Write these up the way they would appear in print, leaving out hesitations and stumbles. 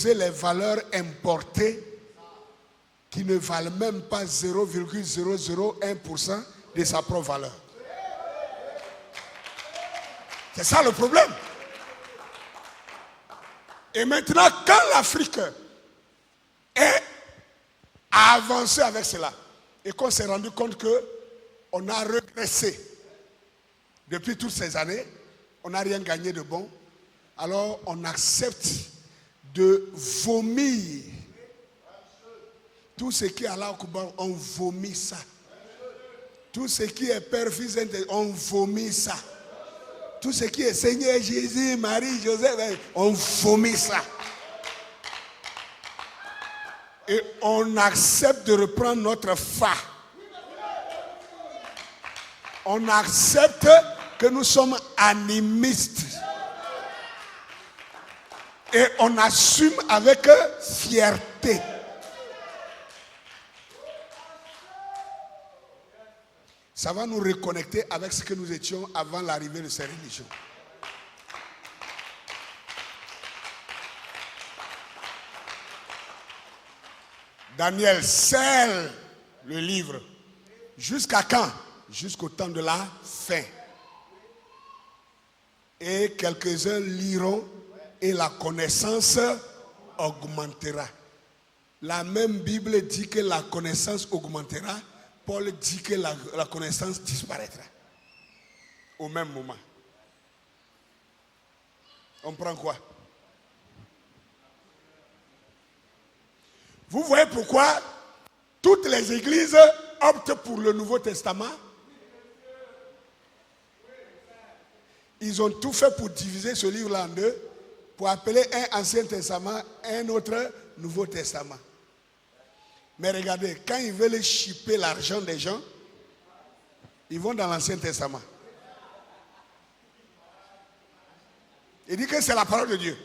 imposer les valeurs importées qui ne valent même pas 0,001% de sa propre valeur. C'est ça le problème. Et maintenant, quand l'Afrique a avancé avec cela, et qu'on s'est rendu compte qu'on a régressé depuis toutes ces années, on n'a rien gagné de bon, alors on accepte de vomir. Tout ce qui est Allah Akbar, on vomit ça. Tout ce qui est Père, Fils, on vomit ça. Tout ce qui est Seigneur Jésus, Marie, Joseph, on vomit ça. Et on accepte de reprendre notre fa. On accepte que nous sommes animistes. Et on assume avec fierté. Ça va nous reconnecter avec ce que nous étions avant l'arrivée de ces religions. Daniel scelle le livre. Jusqu'à quand? Jusqu'au temps de la fin. Et quelques-uns liront et la connaissance augmentera. La même Bible dit que la connaissance augmentera. Paul dit que la connaissance disparaîtra. Au même moment. On prend quoi? Vous voyez pourquoi toutes les églises optent pour le Nouveau Testament? Ils ont tout fait pour diviser ce livre-là en deux, pour appeler un Ancien Testament, un autre Nouveau Testament. Mais regardez, quand ils veulent chipper l'argent des gens, ils vont dans l'Ancien Testament. Il dit que c'est la parole de Dieu.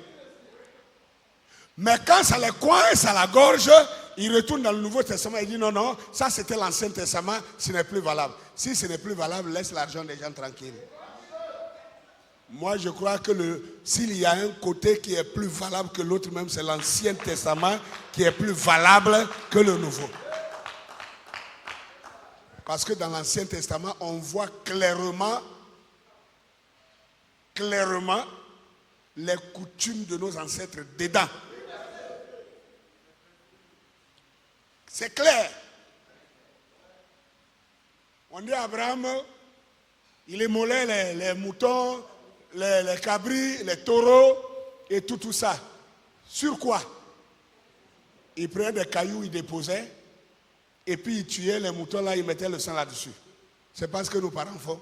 Mais quand ça les coince à la gorge, ils retournent dans le Nouveau Testament et disent non, non, ça c'était l'Ancien Testament, ce n'est plus valable. Si ce n'est plus valable, laisse l'argent des gens tranquille. Moi, je crois que s'il y a un côté qui est plus valable que l'autre, même c'est l'Ancien Testament qui est plus valable que le Nouveau. Parce que dans l'Ancien Testament, on voit clairement les coutumes de nos ancêtres dedans. C'est clair. On dit à Abraham, il émolait les moutons, les cabris, les taureaux et tout ça. Sur quoi? Il prenait des cailloux, il déposait, et puis il tuait les moutons là, il mettait le sang là-dessus. C'est pas ce que nos parents font,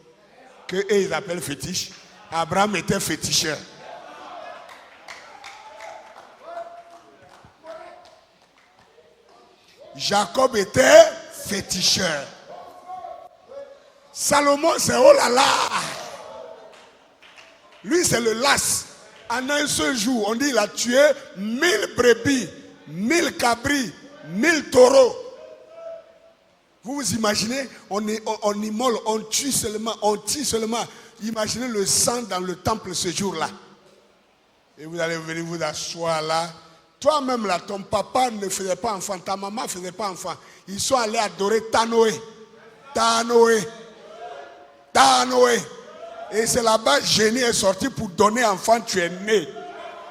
qu'eux ils appellent fétiche. Abraham était féticheur. Jacob était féticheur. Salomon, c'est oh là là. Lui, c'est le las. En un seul jour, on dit qu'il a tué 1000 brebis, 1000 cabris, 1000 taureaux. Vous vous imaginez, on immole, on tue seulement. Imaginez le sang dans le temple ce jour-là. Et vous allez venir vous asseoir là. Toi-même là, ton papa ne faisait pas enfant, ta maman ne faisait pas enfant. Ils sont allés adorer Tanoé. Et c'est là-bas, génie est sorti pour donner enfant, tu es né.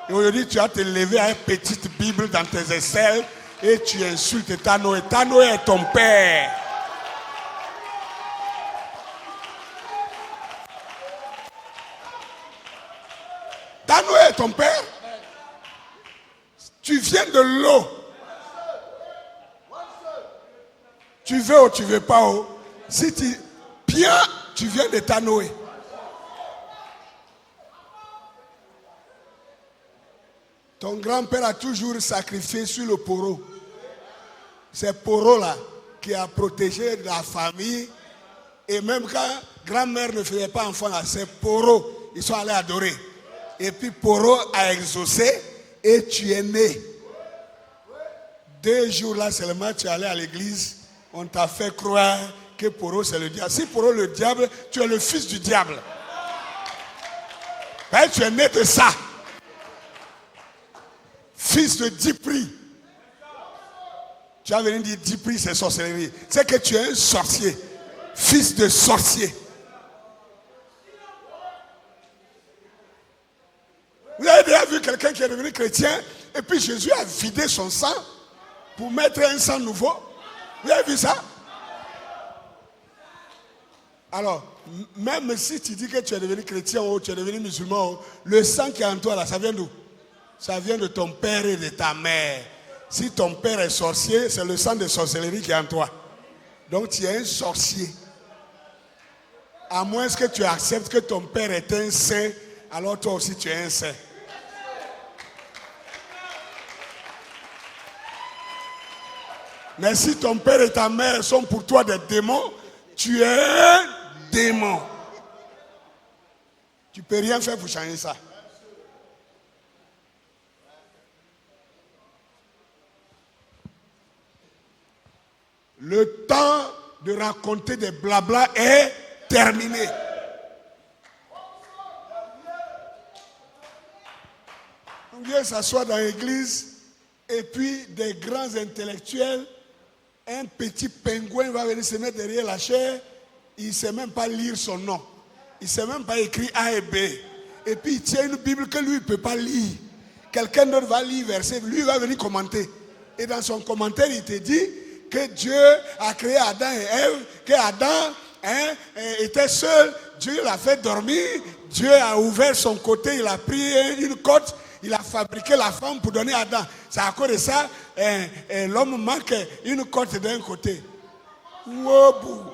Et aujourd'hui, tu vas te lever à une petite Bible dans tes aisselles et tu insultes Tanoé. Tanoé est ton père. Tanoé est ton père. Tu viens de l'eau. Tu veux ou tu ne veux pas. Si tu viens de Tanoé. Ton grand-père a toujours sacrifié sur le poro. C'est poro là qui a protégé la famille. Et même quand grand-mère ne faisait pas enfant là, c'est poro. Ils sont allés adorer. Et puis poro a exaucé et tu es né. 2 jours là seulement tu es allé à l'église. On t'a fait croire que poro c'est le diable. Si poro le diable, tu es le fils du diable. Ben, tu es né de ça. fils de Dipri. Tu vas venir dire Dipri, c'est sorcellerie. C'est que tu es un sorcier, fils de sorcier. Vous avez déjà vu quelqu'un qui est devenu chrétien et puis Jésus a vidé son sang pour mettre un sang nouveau? Vous avez vu ça? Alors, même si tu dis que tu es devenu chrétien ou tu es devenu musulman, le sang qui est en toi là, ça vient d'où? Ça vient de ton père et de ta mère. Si ton père est sorcier, c'est le sang de sorcellerie qui est en toi. Donc tu es un sorcier. À moins que tu acceptes que ton père est un saint, alors toi aussi tu es un saint. Mais si ton père et ta mère sont pour toi des démons, tu es un démon. Tu ne peux rien faire pour changer ça. Le temps de raconter des blabla est terminé. On vient s'asseoir dans l'église et puis des grands intellectuels, un petit pingouin va venir se mettre derrière la chaire, il ne sait même pas lire son nom. Il ne sait même pas écrire A et B. Et puis il tient une Bible que lui ne peut pas lire. Quelqu'un d'autre va lire verset, lui va venir commenter. Et dans son commentaire, il te dit que Dieu a créé Adam et Ève, que Adam était seul, Dieu l'a fait dormir, Dieu a ouvert son côté, il a pris une côte, il a fabriqué la femme pour donner à Adam. C'est à cause de ça, l'homme manque une côte d'un côté. Wobou.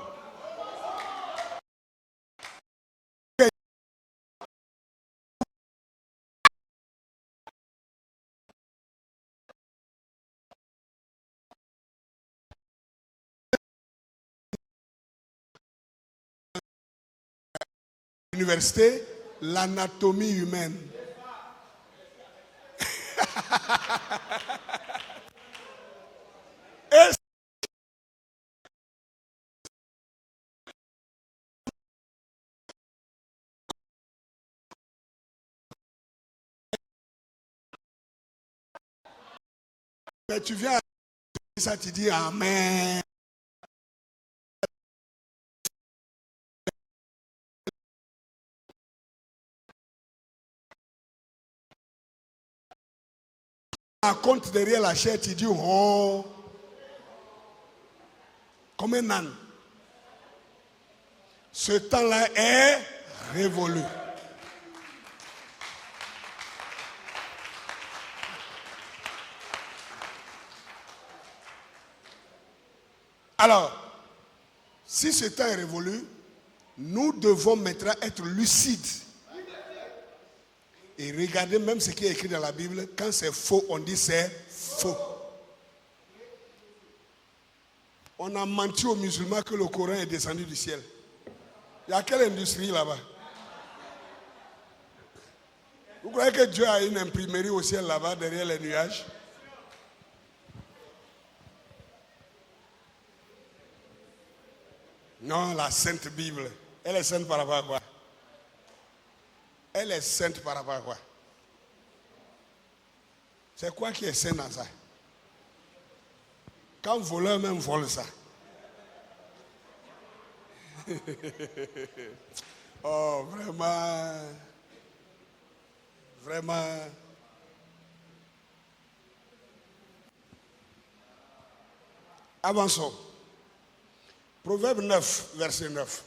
Université, l'anatomie humaine. Mais tu viens à ça, tu dis Amen. Raconte derrière la chair, tu dis oh, comme un âne. Ce temps-là est révolu. Alors, si ce temps est révolu, nous devons maintenant être lucides. Et regardez même ce qui est écrit dans la Bible. Quand c'est faux, on dit c'est faux. On a menti aux musulmans que le Coran est descendu du ciel. Il y a quelle industrie là-bas? Vous croyez que Dieu a une imprimerie au ciel là-bas, derrière les nuages? Non, la Sainte Bible. Elle est sainte par rapport à quoi? Elle est sainte par rapport à quoi? C'est quoi qui est saint dans ça? Quand voleur même vole ça. Oh, vraiment. Vraiment. Avançons. Proverbe 9, verset 9.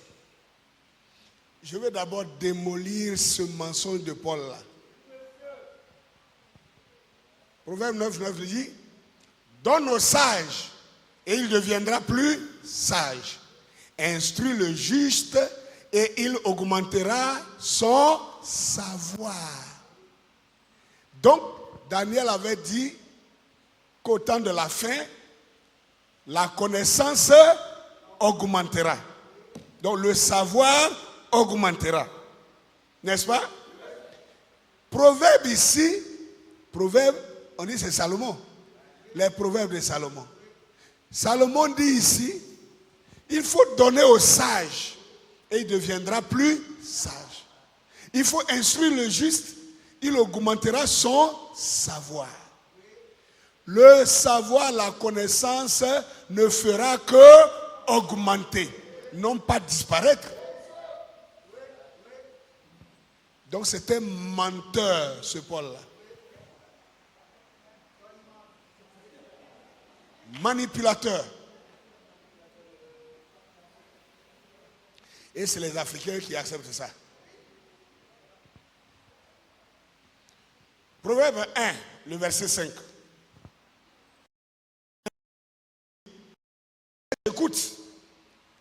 Je vais d'abord démolir ce mensonge de Paul là. Proverbe 9, 9 dit, donne au sage et il deviendra plus sage. Instruis le juste et il augmentera son savoir. Donc, Daniel avait dit qu'au temps de la fin, la connaissance augmentera. Donc, le savoir augmentera. N'est-ce pas? Proverbe ici, proverbe, on dit c'est Salomon. Les proverbes de Salomon. Salomon dit ici, il faut donner au sage et il deviendra plus sage. Il faut instruire le juste, il augmentera son savoir. Le savoir, la connaissance ne fera que augmenter, non pas disparaître. Donc c'est un menteur, ce Paul-là. Manipulateur. Et c'est les Africains qui acceptent ça. Proverbe 1, le verset 5. Écoute,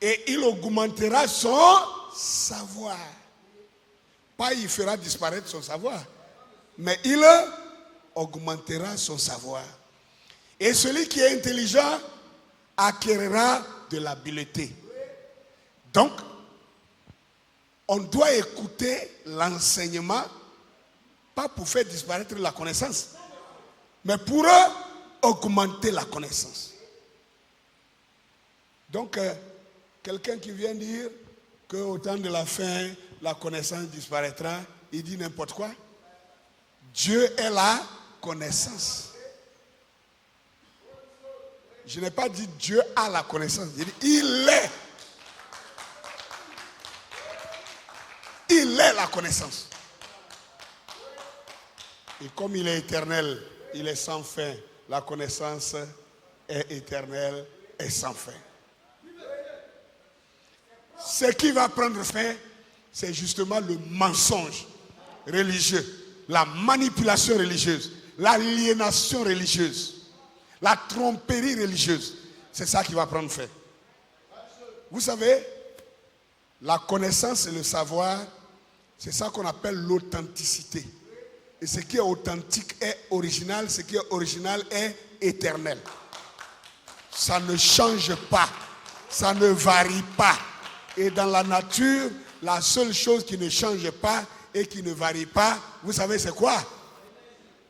et il augmentera son savoir. Pas il fera disparaître son savoir, mais il augmentera son savoir. Et celui qui est intelligent acquérera de l'habileté. Donc, on doit écouter l'enseignement, pas pour faire disparaître la connaissance, mais pour augmenter la connaissance. Donc, quelqu'un qui vient dire qu'au temps de la fin, la connaissance disparaîtra, il dit n'importe quoi. Dieu est la connaissance. Je n'ai pas dit Dieu a la connaissance, j'ai dit il est. Il est la connaissance. Et comme il est éternel, il est sans fin. La connaissance est éternelle et sans fin. Ce qui va prendre fin, c'est justement le mensonge religieux, la manipulation religieuse, l'aliénation religieuse, la tromperie religieuse. C'est ça qui va prendre fin. Vous savez, la connaissance et le savoir, c'est ça qu'on appelle l'authenticité. Et ce qui est authentique est original, ce qui est original est éternel. Ça ne change pas, ça ne varie pas. Et dans la nature, la seule chose qui ne change pas et qui ne varie pas, vous savez c'est quoi?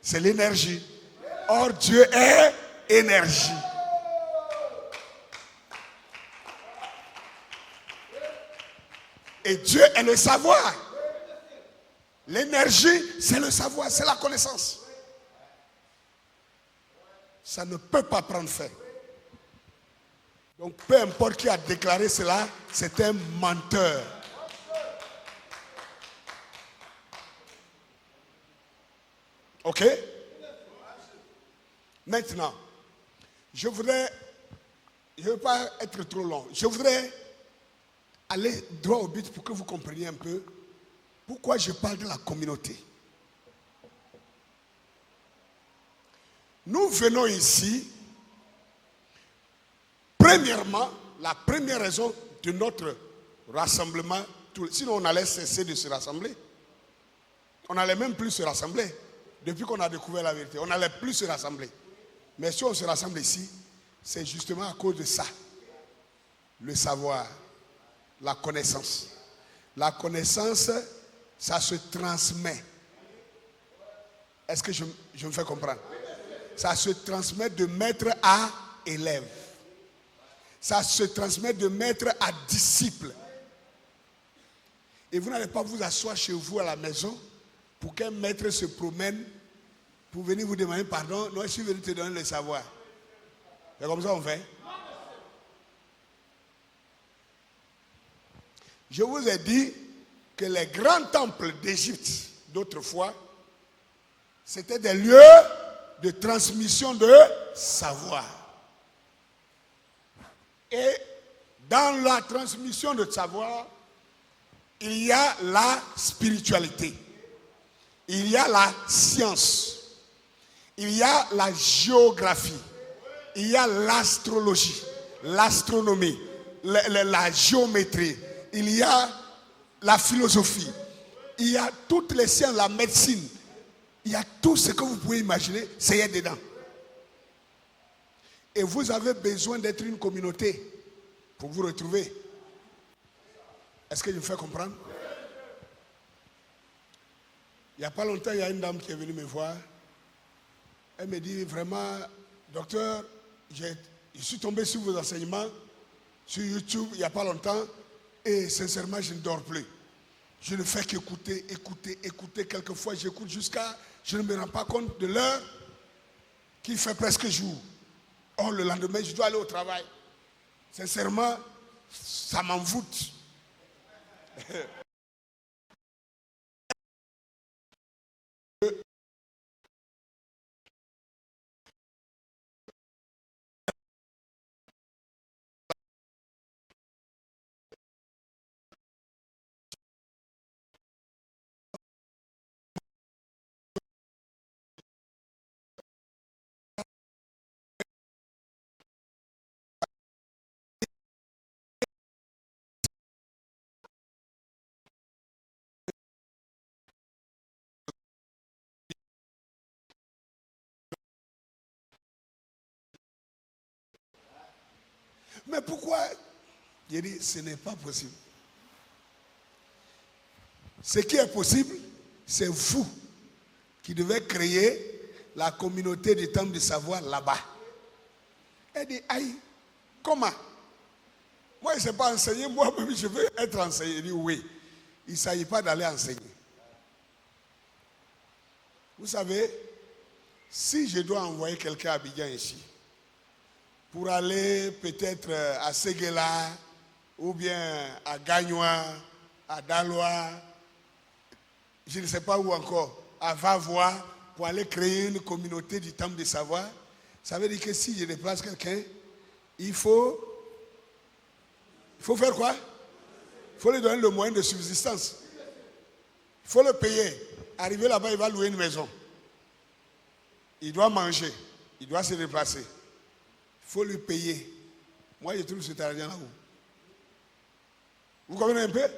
C'est l'énergie. Or Dieu est énergie. Et Dieu est le savoir. L'énergie, c'est le savoir, c'est la connaissance. Ça ne peut pas prendre fin. Donc peu importe qui a déclaré cela, c'est un menteur. Ok? Maintenant, je ne veux pas être trop long. Je voudrais aller droit au but pour que vous compreniez un peu pourquoi je parle de la communauté. Nous venons ici, premièrement, la première raison de notre rassemblement, sinon on allait cesser de se rassembler. On n'allait même plus se rassembler. Depuis qu'on a découvert la vérité, on n'allait plus se rassembler. Mais si on se rassemble ici, c'est justement à cause de ça. Le savoir, la connaissance. La connaissance, ça se transmet. Est-ce que je me fais comprendre? Ça se transmet de maître à élève. Ça se transmet de maître à disciple. Et vous n'allez pas vous asseoir chez vous à la maison pour qu'un maître se promène pour venir vous demander pardon. Non, je suis venu te donner le savoir. C'est comme ça qu'on fait. Je vous ai dit que les grands temples d'Égypte d'autrefois, c'était des lieux de transmission de savoir. Et dans la transmission de savoir, il y a la spiritualité, il y a la science, il y a la géographie, il y a l'astrologie, l'astronomie, la géométrie, il y a la philosophie, il y a toutes les sciences, la médecine, il y a tout ce que vous pouvez imaginer, c'est dedans. Et vous avez besoin d'être une communauté pour vous retrouver. Est-ce que je me fais comprendre? Il n'y a pas longtemps, il y a une dame qui est venue me voir. Elle me dit vraiment, docteur, je suis tombé sur vos enseignements sur YouTube il n'y a pas longtemps et sincèrement, je ne dors plus. Je ne fais qu'écouter, écouter. Quelquefois, j'écoute jusqu'à... Je ne me rends pas compte de l'heure qu'il fait presque jour. Or, le lendemain, je dois aller au travail. Sincèrement, ça m'envoûte. Mais pourquoi? J'ai dit, ce n'est pas possible. Ce qui est possible, c'est vous qui devez créer la communauté du temple du savoir là-bas. Elle dit, aïe, comment? Moi, je ne sais pas enseigner, moi-même, je veux être enseigné. Elle dit, oui, il ne s'agit pas d'aller enseigner. Vous savez, si je dois envoyer quelqu'un à Abidjan ici, pour aller peut-être à Séguéla, ou bien à Gagnoa, à Daloa, je ne sais pas où encore, à Vavois, pour aller créer une communauté du temple de savoir, ça veut dire que si je déplace quelqu'un, il faut faire quoi? Il faut lui donner le moyen de subsistance. Il faut le payer. Arrivé là-bas, il va louer une maison. Il doit manger. Il doit se déplacer. Il faut lui payer. Moi, je trouve cet argent là-haut. Vous comprenez un peu?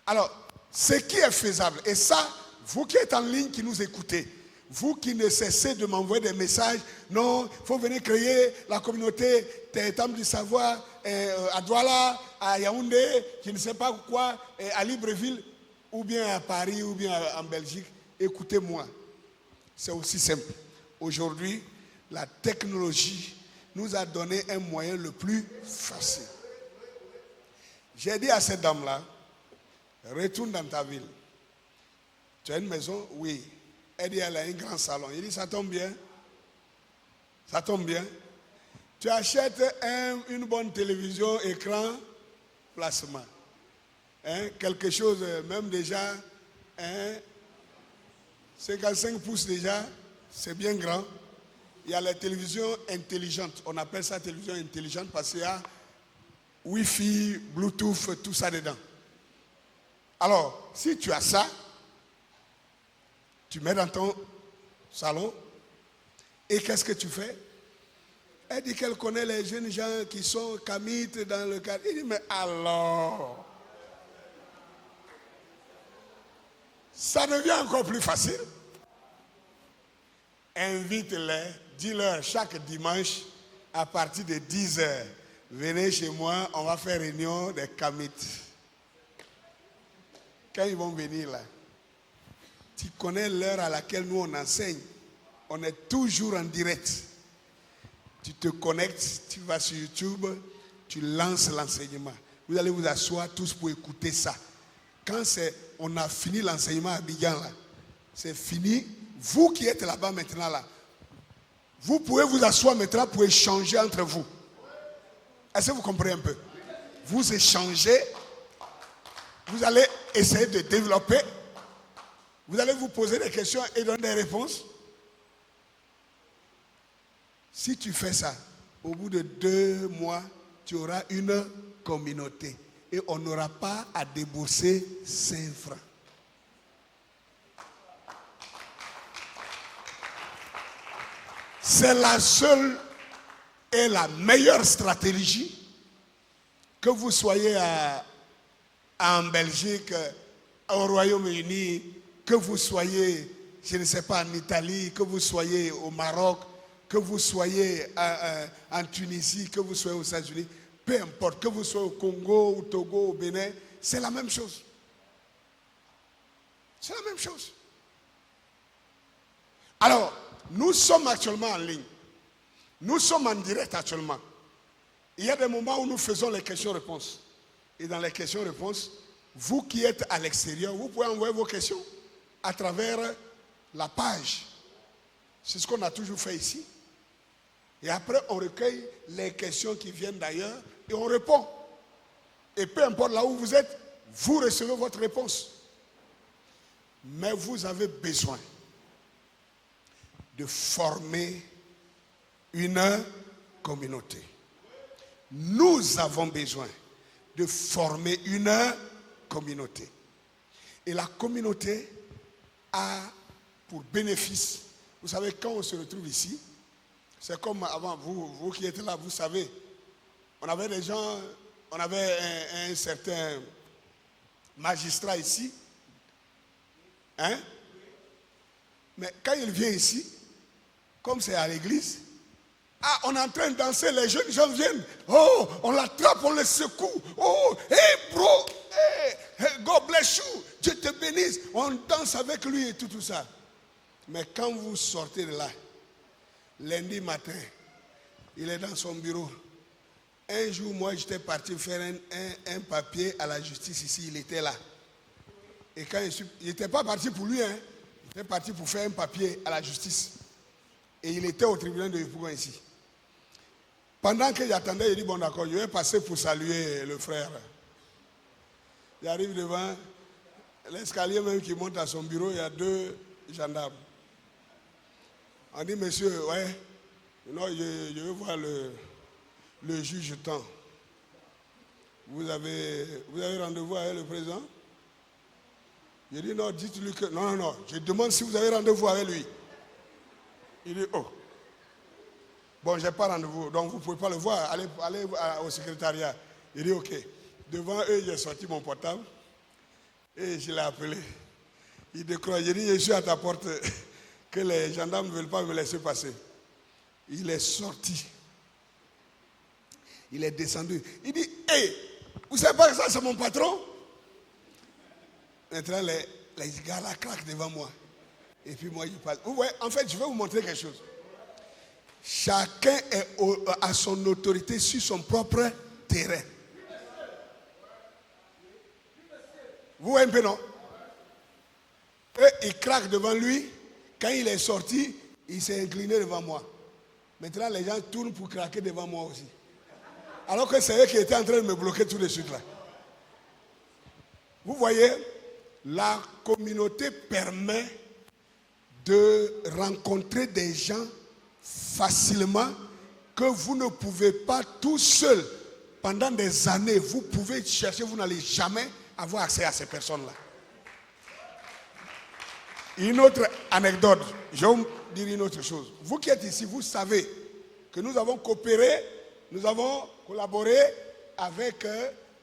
Alors, ce qui est faisable, et ça, vous qui êtes en ligne, qui nous écoutez, vous qui ne cessez de m'envoyer des messages, non, il faut venir créer la communauté des temples du savoir à Douala, à Yaoundé, je ne sais pas quoi, à Libreville, ou bien à Paris, ou bien en Belgique. Écoutez-moi, c'est aussi simple. Aujourd'hui, la technologie nous a donné un moyen le plus facile. J'ai dit à cette dame-là, retourne dans ta ville. Tu as une maison? Oui. Elle dit, elle a un grand salon. Il dit, ça tombe bien. Ça tombe bien. Tu achètes une bonne télévision, écran, placement. Quelque chose, même déjà, 55 pouces déjà, c'est bien grand. Il y a la télévision intelligente. On appelle ça télévision intelligente parce qu'il y a Wi-Fi, Bluetooth, tout ça dedans. Alors, si tu as ça, tu mets dans ton salon et qu'est-ce que tu fais? Elle dit qu'elle connaît les jeunes gens qui sont kamites dans le cadre. Il dit, mais alors, ça devient encore plus facile. Invite-les, dis-leur chaque dimanche à partir de 10h, venez chez moi, on va faire réunion des kamites. Quand ils vont venir là, tu connais l'heure à laquelle nous on enseigne. On est toujours en direct. Tu te connectes, tu vas sur YouTube, tu lances l'enseignement. Vous allez vous asseoir tous pour écouter ça. Quand on a fini l'enseignement à Abidjan là, c'est fini. Vous qui êtes là-bas maintenant là, vous pouvez vous asseoir maintenant pour échanger entre vous. Est-ce que vous comprenez un peu? Vous échangez, vous allez essayer de développer, vous allez vous poser des questions et donner des réponses. Si tu fais ça, au bout de 2 mois, tu auras une communauté et on n'aura pas à débourser 5 francs. C'est la seule et la meilleure stratégie, que vous soyez en Belgique, au Royaume-Uni, que vous soyez, je ne sais pas, en Italie, que vous soyez au Maroc, que vous soyez en Tunisie, que vous soyez aux États-Unis, peu importe, que vous soyez au Congo, au Togo, au Bénin, c'est la même chose. C'est la même chose. Alors, nous sommes actuellement en ligne. Nous sommes en direct actuellement. Il y a des moments où nous faisons les questions-réponses. Et dans les questions-réponses, vous qui êtes à l'extérieur, vous pouvez envoyer vos questions à travers la page. C'est ce qu'on a toujours fait ici. Et après, on recueille les questions qui viennent d'ailleurs et on répond. Et peu importe là où vous êtes, vous recevez votre réponse. Mais vous avez besoin de former une communauté. Nous avons besoin de former une communauté. Et la communauté a pour bénéfice, vous savez, quand on se retrouve ici, c'est comme avant, vous qui êtes là, vous savez, on avait des gens, on avait un certain magistrat ici, hein? Mais quand il vient ici, comme c'est à l'église, on est en train de danser, les jeunes gens viennent, oh, on l'attrape, on le secoue, oh, hey bro, hey, God bless you, Dieu te bénisse, on danse avec lui et tout ça. Mais quand vous sortez de là, lundi matin, il est dans son bureau. Un jour, moi, j'étais parti faire un papier à la justice ici, il était là. Et quand il n'était pas parti pour lui, hein, il était parti pour faire un papier à la justice. Et il était au tribunal de Yopougon ici. Pendant que j'attendais, il dit, bon d'accord, je vais passer pour saluer le frère. J'arrive devant l'escalier même qui monte à son bureau, il y a 2 gendarmes. On dit, monsieur, ouais, non, je veux voir le juge temps. Vous avez rendez-vous avec le président? Je dis, non, dites-lui que... Non, je demande si vous avez rendez-vous avec lui. Il dit, oh. Bon, je n'ai pas rendez-vous, donc vous ne pouvez pas le voir. Allez au secrétariat. Il dit, ok. Devant eux, j'ai sorti mon portable et je l'ai appelé. Il décroche. J'ai dit, je suis à ta porte, que les gendarmes ne veulent pas me laisser passer. Il est sorti. Il est descendu. Il dit, hey, vous savez pas que ça, c'est mon patron? Maintenant, les gars là claquent devant moi. Et puis moi, je parle. Vous voyez, en fait, je vais vous montrer quelque chose. Chacun a son autorité sur son propre terrain. Vous voyez un peu, non? Eux, ils craquent devant lui. Quand il est sorti, il s'est incliné devant moi. Maintenant, les gens tournent pour craquer devant moi aussi. Alors que c'est eux qui étaient en train de me bloquer tout de suite là. Vous voyez, la communauté permet de rencontrer des gens facilement que vous ne pouvez pas tout seul. Pendant des années, vous pouvez chercher, vous n'allez jamais avoir accès à ces personnes-là. Une autre anecdote, je vais vous dire une autre chose. Vous qui êtes ici, vous savez que nous avons coopéré, nous avons collaboré avec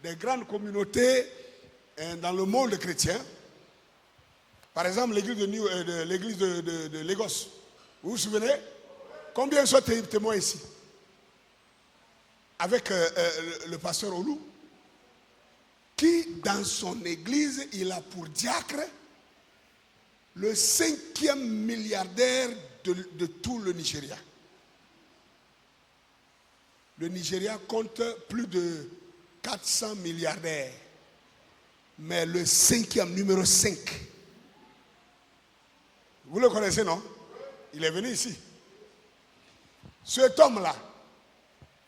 des grandes communautés dans le monde chrétien. Par exemple, l'église de Lagos. Vous vous souvenez? Combien sont témoins ici? Avec le pasteur Olou, qui dans son église, il a pour diacre le 5e milliardaire de tout le Nigeria. Le Nigeria compte plus de 400 milliardaires. Mais le 5e, numéro 5. Vous le connaissez, non? Il est venu ici. Cet homme-là,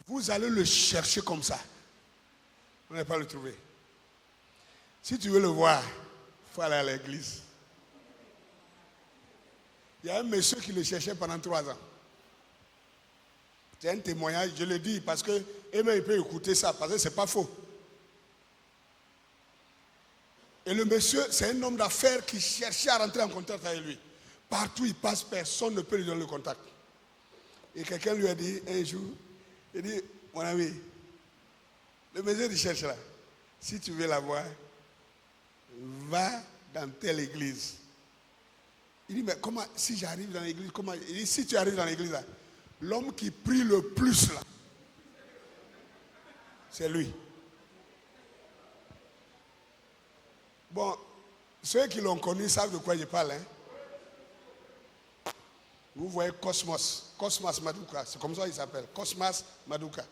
vous allez le chercher comme ça. Vous n'allez pas le trouver. Si tu veux le voir, il faut aller à l'église. Il y a un monsieur qui le cherchait pendant 3 ans. C'est un témoignage, je le dis parce que même il peut écouter ça, parce que ce n'est pas faux. Et le monsieur, c'est un homme d'affaires qui cherchait à rentrer en contact avec lui. Partout où il passe, personne ne peut lui donner le contact. Et quelqu'un lui a dit un jour, il dit, mon ami, le monsieur qui cherche là, si tu veux la voir, va dans telle église. Il dit, mais comment, si j'arrive dans l'église, comment? Il dit, si tu arrives dans l'église là, l'homme qui prie le plus là, c'est lui. Bon, ceux qui l'ont connu savent de quoi je parle. Hein? Vous voyez Cosmas Maduka, c'est comme ça qu'il s'appelle, Cosmas Maduka.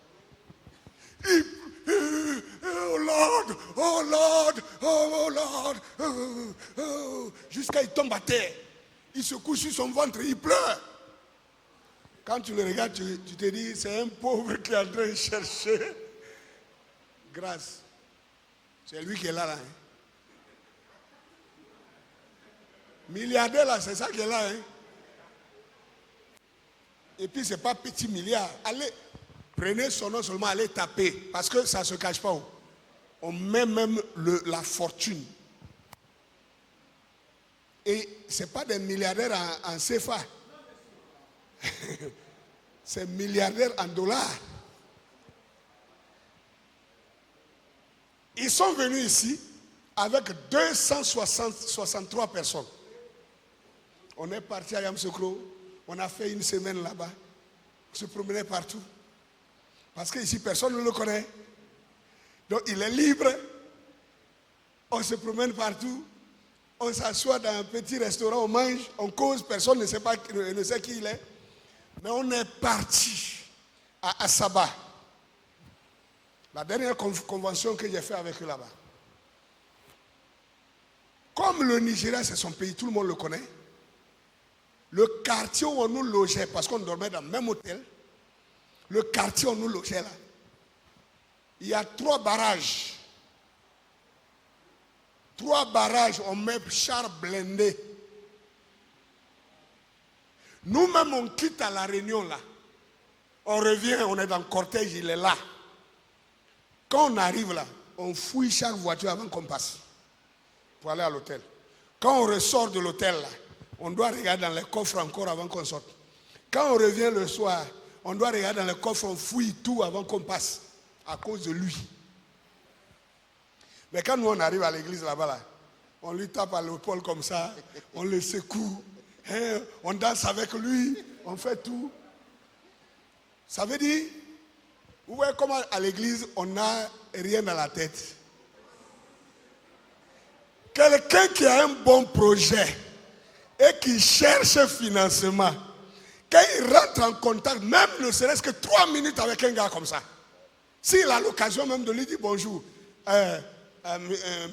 Oh Lord, oh Lord, oh Lord, jusqu'à il tombe à terre. Il se couche sur son ventre, il pleure. Quand tu le regardes, tu te dis, c'est un pauvre qui est en train de chercher grâce. C'est lui qui est là. Hein. Milliardaire là, c'est ça qui est là. Hein. Et puis c'est pas petit milliard. Allez, prenez son nom seulement, allez taper. Parce que ça ne se cache pas. On met même la fortune. Et ce n'est pas des milliardaires en CFA. C'est milliardaires en dollars. Ils sont venus ici avec 263 personnes. On est parti à Yamoussoukro, on a fait une semaine là-bas. On se promenait partout. Parce qu'ici, personne ne le connaît. Donc, il est libre. On se promène partout. On s'assoit dans un petit restaurant, on mange, on cause, personne ne sait qui il est. Mais on est parti à Asaba. La dernière convention que j'ai faite avec eux là-bas. Comme le Nigeria, c'est son pays, tout le monde le connaît. Le quartier où on nous logeait, parce qu'on dormait dans le même hôtel, le quartier où on nous logeait là, il y a 3 barrages. 3 barrages, on met char blindé. Nous-mêmes, on quitte à la Réunion là. On revient, on est dans le cortège, il est là. Quand on arrive là, on fouille chaque voiture avant qu'on passe pour aller à l'hôtel. Quand on ressort de l'hôtel là, on doit regarder dans les coffres encore avant qu'on sorte. Quand on revient le soir, on doit regarder dans les coffres, on fouille tout avant qu'on passe à cause de lui. Mais quand nous on arrive à l'église là-bas, là, on lui tape à l'épaule comme ça, on le secoue, hein, on danse avec lui, on fait tout. Ça veut dire, vous voyez comment à l'église on n'a rien dans la tête. Quelqu'un qui a un bon projet et qui cherche financement, quand il rentre en contact, même ne serait-ce que 3 minutes avec un gars comme ça, s'il a l'occasion même de lui dire bonjour,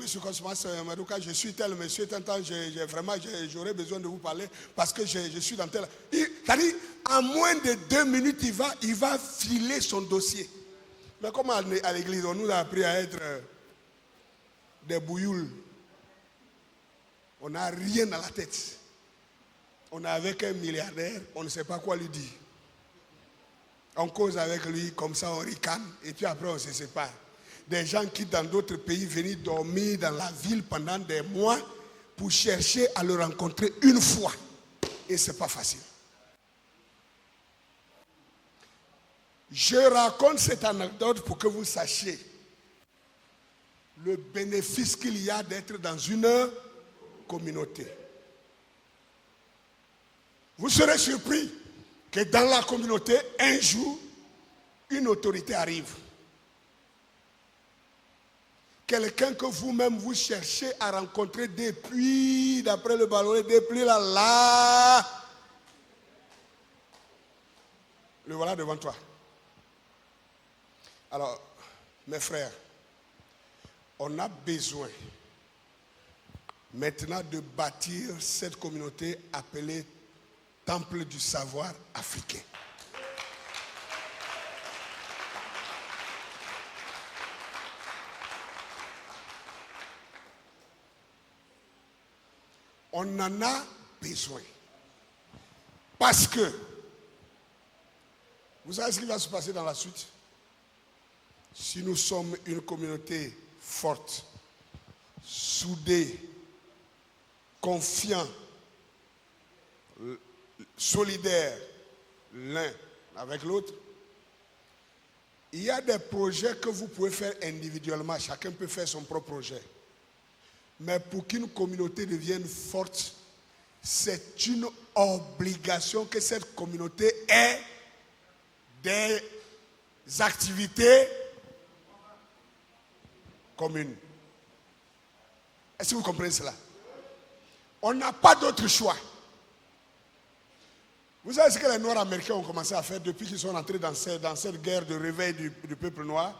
monsieur Cosmas Marouka, je suis tel monsieur, j'aurais besoin de vous parler parce que je suis dans tel. C'est-à-dire, en moins de 2 minutes, il va filer son dossier. Mais comme à l'église, on nous a appris à être des bouilloules. On n'a rien dans la tête. On est avec un milliardaire, on ne sait pas quoi lui dire. On cause avec lui, comme ça on ricane, et puis après on se sépare. Des gens qui dans d'autres pays venaient dormir dans la ville pendant des mois pour chercher à le rencontrer une fois. Et ce n'est pas facile. Je raconte cette anecdote pour que vous sachiez le bénéfice qu'il y a d'être dans une communauté. Vous serez surpris que dans la communauté, un jour, une autorité arrive. Quelqu'un que vous-même vous cherchez à rencontrer depuis, d'après le ballonnet, depuis là. Le voilà devant toi. Alors, mes frères, on a besoin maintenant de bâtir cette communauté appelée Temple du savoir africain. On en a besoin. Parce que, vous savez ce qui va se passer dans la suite? Si nous sommes une communauté forte, soudée, confiante, solidaire l'un avec l'autre, il y a des projets que vous pouvez faire individuellement. Chacun peut faire son propre projet. Mais pour qu'une communauté devienne forte, c'est une obligation que cette communauté ait des activités communes. Est-ce que vous comprenez cela? On n'a pas d'autre choix. Vous savez ce que les Noirs américains ont commencé à faire depuis qu'ils sont entrés dans cette guerre de réveil du peuple noir?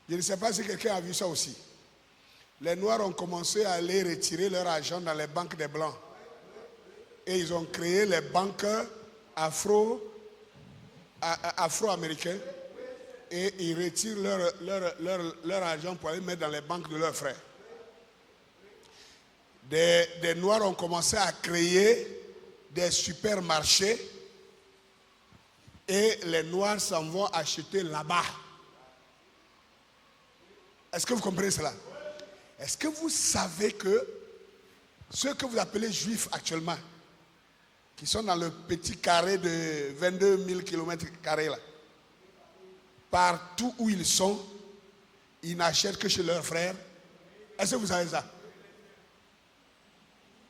Je ne sais pas si quelqu'un a vu ça aussi. Les Noirs ont commencé à aller retirer leur argent dans les banques des Blancs. Et ils ont créé les banques afro-américains et ils retirent leur argent pour aller mettre dans les banques de leurs frères. Des Noirs ont commencé à créer des supermarchés et les Noirs s'en vont acheter là-bas. Est-ce que vous comprenez cela? Est-ce que vous savez que ceux que vous appelez juifs actuellement, qui sont dans le petit carré de 22 000 km², là, partout où ils sont, ils n'achètent que chez leurs frères? Est-ce que vous savez ça?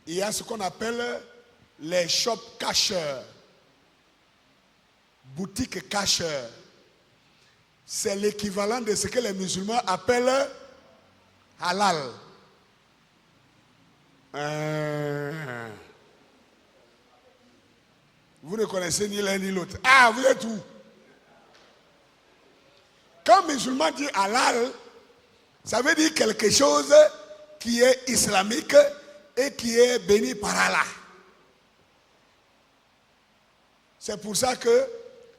Il y a ce qu'on appelle les shop cacheurs, boutiques cacheurs. C'est l'équivalent de ce que les musulmans appellent halal. Vous ne connaissez ni l'un ni l'autre. Ah, vous êtes où? Quand musulman dit halal, ça veut dire quelque chose qui est islamique et qui est béni par Allah. C'est pour ça que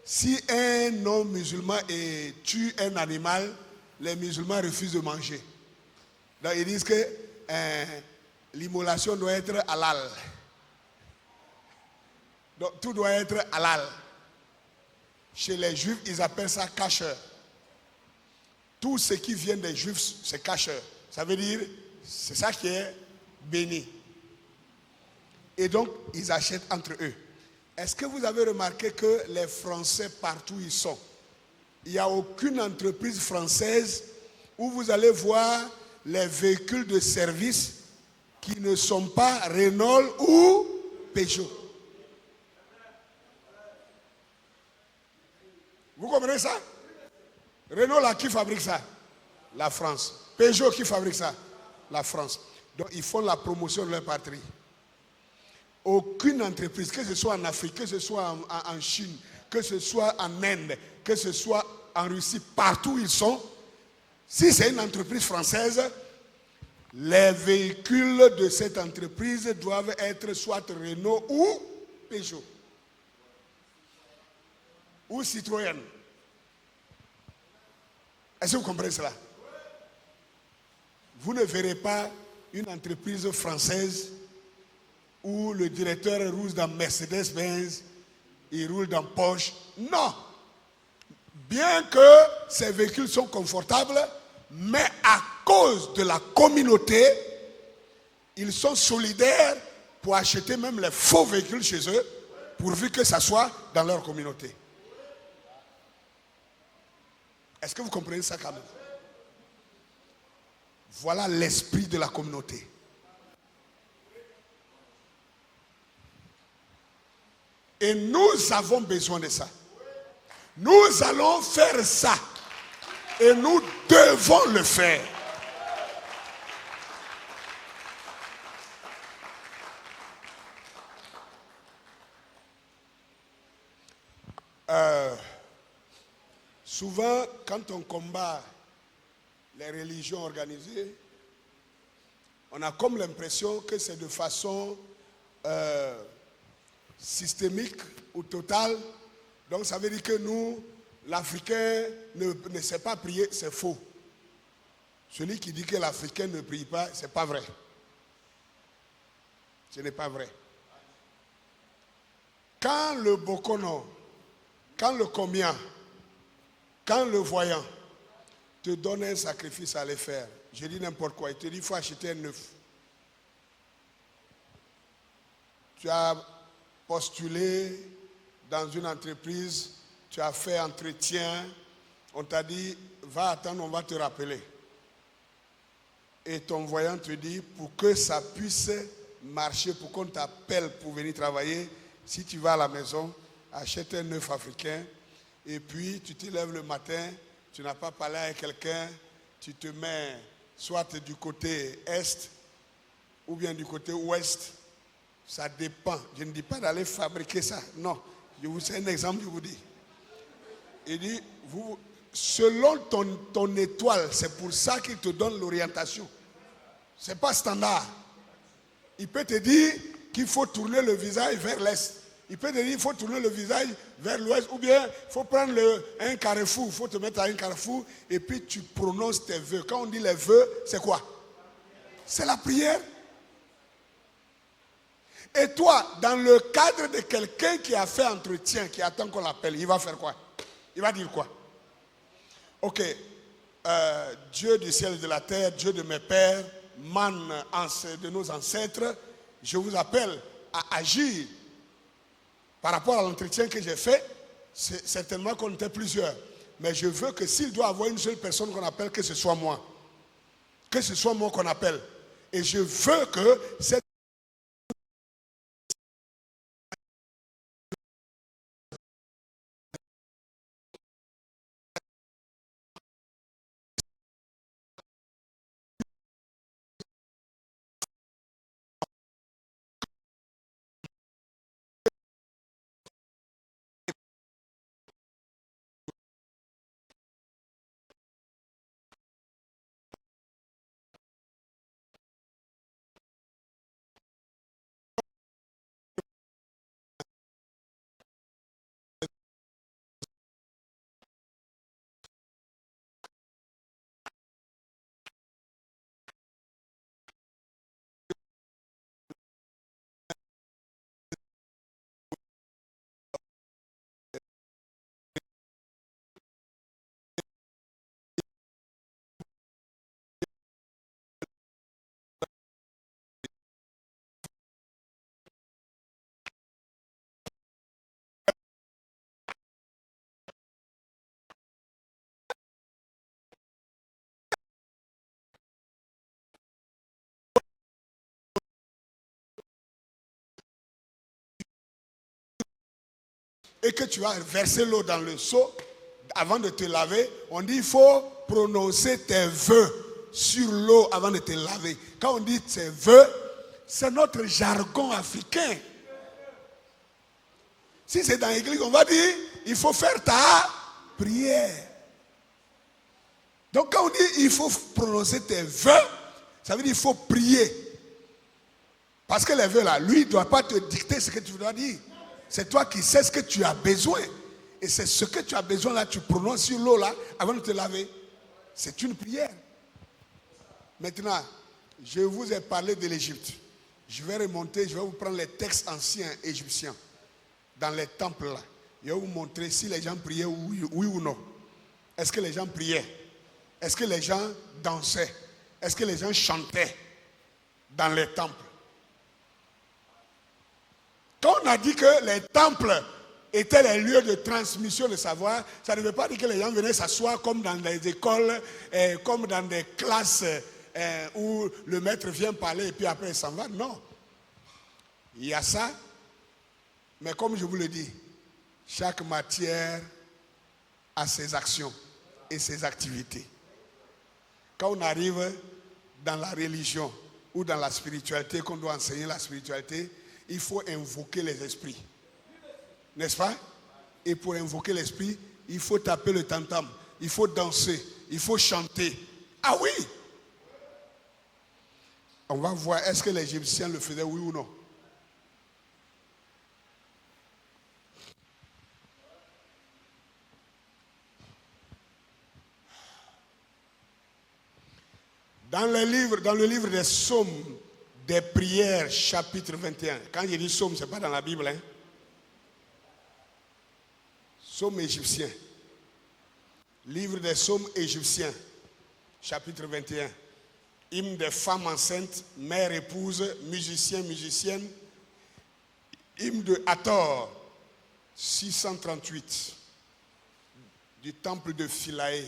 si un non-musulman tue un animal, les musulmans refusent de manger. Donc ils disent que l'immolation doit être halal. Donc tout doit être halal. Chez les juifs, ils appellent ça kasher. Tout ce qui vient des juifs, c'est kasher. Ça veut dire, c'est ça qui est béni. Et donc, ils achètent entre eux. Est-ce que vous avez remarqué que les Français, partout où ils sont, il n'y a aucune entreprise française où vous allez voir les véhicules de service qui ne sont pas Renault ou Peugeot? Vous comprenez ça? Renault, là, qui fabrique ça? La France. Peugeot, qui fabrique ça? La France. Donc, ils font la promotion de leur patrie. Aucune entreprise, que ce soit en Afrique, que ce soit en Chine, que ce soit en Inde, que ce soit en Russie, partout où ils sont, si c'est une entreprise française, les véhicules de cette entreprise doivent être soit Renault ou Peugeot. Ou Citroën. Est-ce que vous comprenez cela? Vous ne verrez pas une entreprise française où le directeur roule dans Mercedes-Benz, il roule dans Porsche. Non. Bien que ces véhicules sont confortables, mais à cause de la communauté, ils sont solidaires pour acheter même les faux véhicules chez eux, pourvu que ça soit dans leur communauté. Est-ce que vous comprenez ça quand même? Voilà l'esprit de la communauté. Et nous avons besoin de ça. Nous allons faire ça. Et nous devons le faire. Souvent, quand on combat les religions organisées, on a comme l'impression que c'est de façon systémique ou totale. Donc ça veut dire que nous, l'Africain ne sait pas prier, c'est faux. Celui qui dit que l'Africain ne prie pas, ce n'est pas vrai. Ce n'est pas vrai. Quand le Bokono, quand le Combien, quand le Voyant te donne un sacrifice à aller faire, je dis n'importe quoi, il te dit qu'il faut acheter un œuf. Tu as postulé dans une entreprise, tu as fait entretien, on t'a dit, va attendre, on va te rappeler. Et ton voyant te dit, pour que ça puisse marcher, pour qu'on t'appelle pour venir travailler, si tu vas à la maison, achète un œuf africain, et puis tu te lèves le matin, tu n'as pas parlé avec quelqu'un, tu te mets soit du côté est, ou bien du côté ouest. Ça dépend. Je ne dis pas d'aller fabriquer ça. Non. Je vous fais un exemple, je vous dis. Il dit, selon ton étoile, c'est pour ça qu'il te donne l'orientation. Ce n'est pas standard. Il peut te dire qu'il faut tourner le visage vers l'est. Il peut te dire, il faut tourner le visage vers l'ouest, ou bien il faut prendre un carrefour, il faut te mettre à un carrefour, et puis tu prononces tes vœux. Quand on dit les vœux, c'est quoi? C'est la prière. Et toi, dans le cadre de quelqu'un qui a fait entretien, qui attend qu'on l'appelle, il va faire quoi? Il va dire quoi? Ok, Dieu du ciel et de la terre, Dieu de mes pères, man de nos ancêtres, je vous appelle à agir par rapport à l'entretien que j'ai fait. C'est certainement qu'on était plusieurs. Mais je veux que s'il doit avoir une seule personne qu'on appelle, que ce soit moi. Que ce soit moi qu'on appelle. Et je veux que cette et que tu as versé l'eau dans le seau, avant de te laver, on dit il faut prononcer tes vœux sur l'eau avant de te laver. Quand on dit tes vœux, c'est notre jargon africain. Si c'est dans l'église, on va dire il faut faire ta prière. Donc quand on dit il faut prononcer tes vœux, ça veut dire il faut prier. Parce que les vœux là, lui, il ne doit pas te dicter ce que tu dois dire. C'est toi qui sais ce que tu as besoin. Et c'est ce que tu as besoin là, tu prononces sur l'eau là, avant de te laver. C'est une prière. Maintenant, je vous ai parlé de l'Égypte. Je vais remonter, je vais vous prendre les textes anciens égyptiens. Dans les temples là. Je vais vous montrer si les gens priaient oui ou non. Est-ce que les gens priaient? Est-ce que les gens dansaient? Est-ce que les gens chantaient dans les temples? Quand on a dit que les temples étaient les lieux de transmission de savoir, ça ne veut pas dire que les gens venaient s'asseoir comme dans des écoles, comme dans des classes où le maître vient parler et puis après il s'en va. Non. Il y a ça, mais comme je vous le dis, chaque matière a ses actions et ses activités. Quand on arrive dans la religion ou dans la spiritualité, qu'on doit enseigner la spiritualité, il faut invoquer les esprits. N'est-ce pas? Et pour invoquer l'esprit, il faut taper le tam-tam, il faut danser, il faut chanter. Ah oui! On va voir, est-ce que les Égyptiens le faisaient, oui ou non? Dans le livre des psaumes, des prières, chapitre 21. Quand je dis psaume, ce n'est pas dans la Bible. Hein? Psaume égyptien. Livre des psaumes égyptiens, chapitre 21. Hymne des femmes enceintes, mères, épouses, musiciens, musiciennes. Hymne de Hathor, 638. Du temple de Philae.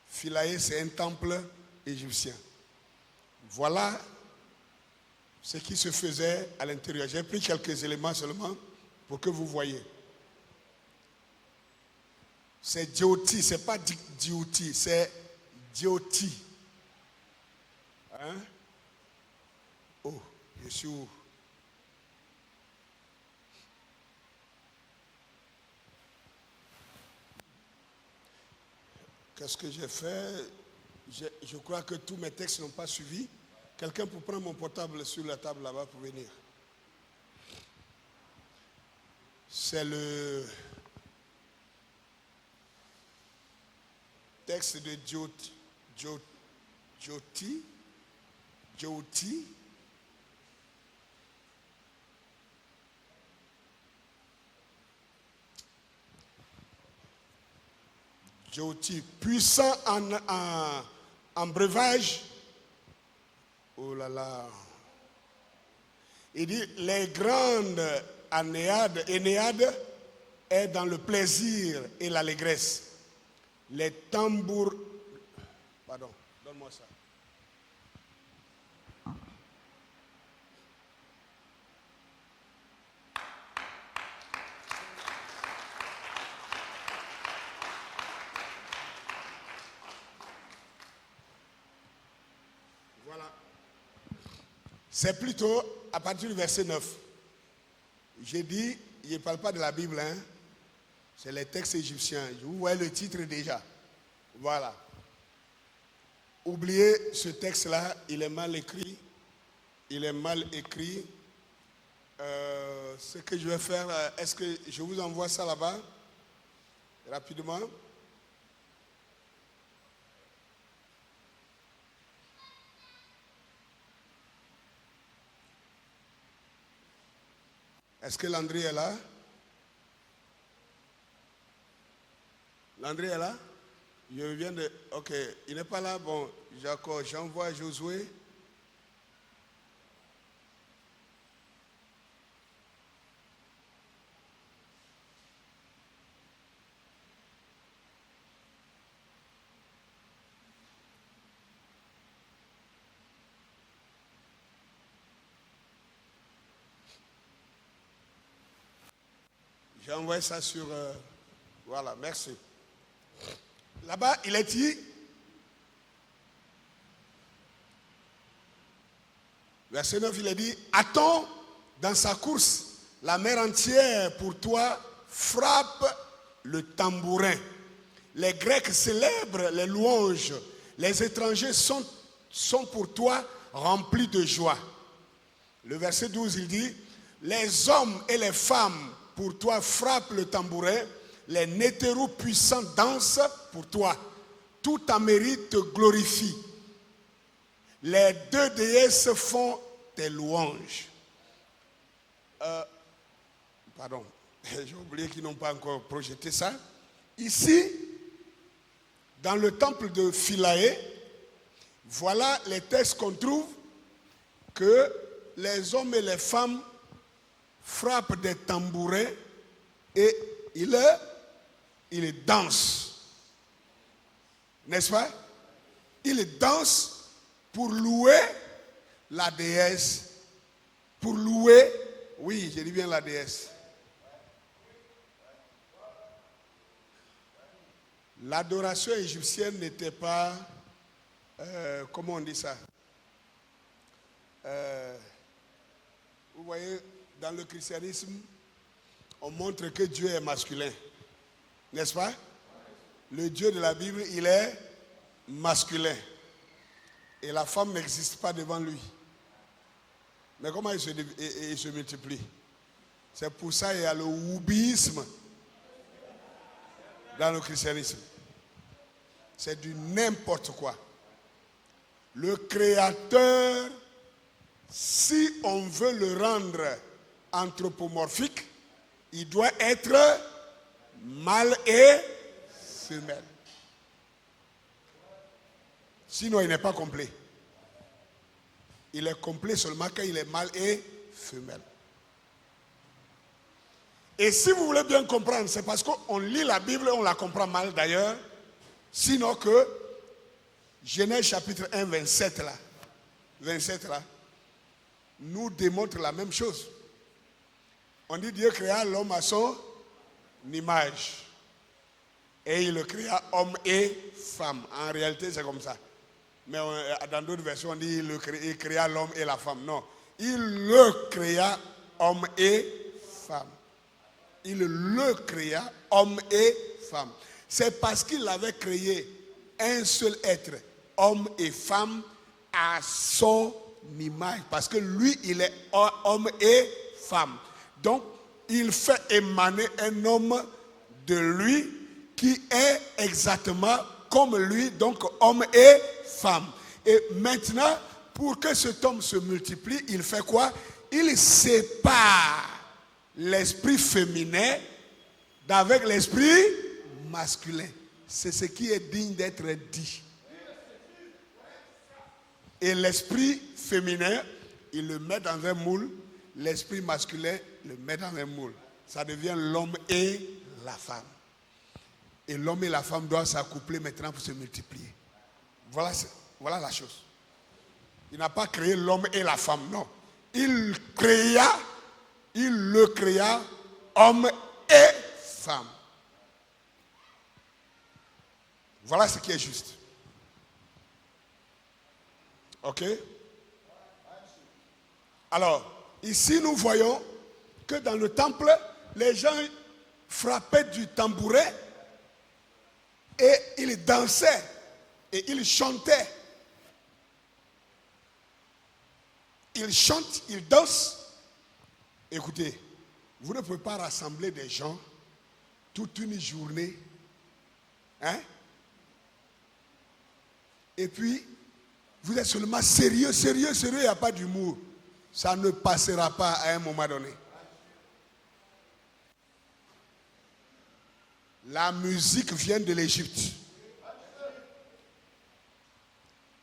Philae, c'est un temple égyptien. Voilà ce qui se faisait à l'intérieur. J'ai pris quelques éléments seulement pour que vous voyez. C'est Dioti, ce n'est pas Dioti, c'est Dioti. Hein? Oh, je suis où? Qu'est-ce que j'ai fait? Je crois que tous mes textes n'ont pas suivi. Quelqu'un peut prendre mon portable sur la table là-bas pour venir. C'est le texte de Jyoti. Jyoti, puissant en breuvage. Oh là là. Il dit, les grandes Énéades est dans le plaisir et l'allégresse. Les tambours... Pardon, donne-moi ça. Voilà. C'est plutôt à partir du verset 9. J'ai dit, il ne parle pas de la Bible, hein. C'est les textes égyptiens. Vous voyez le titre déjà. Voilà. Oubliez ce texte-là, il est mal écrit. Ce que je vais faire, est-ce que je vous envoie ça là-bas, rapidement? Est-ce que Landry est là? Landry est là? Je viens de... Ok, il n'est pas là. Bon, j'envoie Josué. J'ai envoyé ça sur... voilà, merci. Là-bas, il est dit, verset 9, il est dit, attends dans sa course, la mer entière pour toi frappe le tambourin. Les Grecs célèbrent les louanges, les étrangers sont pour toi remplis de joie. Le verset 12, il dit, les hommes et les femmes pour toi frappent le tambourin, les nétérous puissants dansent pour toi. Tout ta mérite te glorifie. Les deux déesses font tes louanges. Pardon, j'ai oublié qu'ils n'ont pas encore projeté ça. Ici, dans le temple de Philae, voilà les textes qu'on trouve que les hommes et les femmes frappent des tambourins et il danse. N'est-ce pas? Il danse pour louer la déesse. Pour louer, oui, je dis bien la déesse. L'adoration égyptienne n'était pas, comment on dit ça? Vous voyez, dans le christianisme, on montre que Dieu est masculin. N'est-ce pas? Le Dieu de la Bible, il est masculin. Et la femme n'existe pas devant lui. Mais comment il se multiplie? C'est pour ça qu'il y a le wubisme dans le christianisme. C'est du n'importe quoi. Le Créateur, si on veut le rendre anthropomorphique, il doit être mâle et femelle. Sinon, il n'est pas complet. Il est complet seulement quand il est mâle et femelle. Et si vous voulez bien comprendre, c'est parce qu'on lit la Bible et on la comprend mal d'ailleurs. Sinon que Genèse chapitre 1, 27 là, nous démontre la même chose. On dit Dieu créa l'homme à son image. Et il le créa homme et femme. En réalité, c'est comme ça. Mais dans d'autres versions, on dit il créa l'homme et la femme. Non. Il le créa homme et femme. Il le créa homme et femme. C'est parce qu'il avait créé un seul être, homme et femme, à son image. Parce que lui, il est homme et femme. Donc, il fait émaner un homme de lui qui est exactement comme lui, donc homme et femme. Et maintenant, pour que cet homme se multiplie, il fait quoi? Il sépare l'esprit féminin d'avec l'esprit masculin. C'est ce qui est digne d'être dit. Et l'esprit féminin, il le met dans un moule. L'esprit masculin le met dans un moule. Ça devient l'homme et la femme. Et l'homme et la femme doivent s'accoupler maintenant pour se multiplier. Voilà la chose. Il n'a pas créé l'homme et la femme, non. Il le créa, homme et femme. Voilà ce qui est juste. Ok? Alors, ici nous voyons que dans le temple, les gens frappaient du tambouret et ils dansaient et ils chantaient. Ils chantent, ils dansent. Écoutez, vous ne pouvez pas rassembler des gens toute une journée. Hein? Et puis, vous êtes seulement sérieux, il n'y a pas d'humour. Ça ne passera pas à un moment donné. La musique vient de l'Égypte.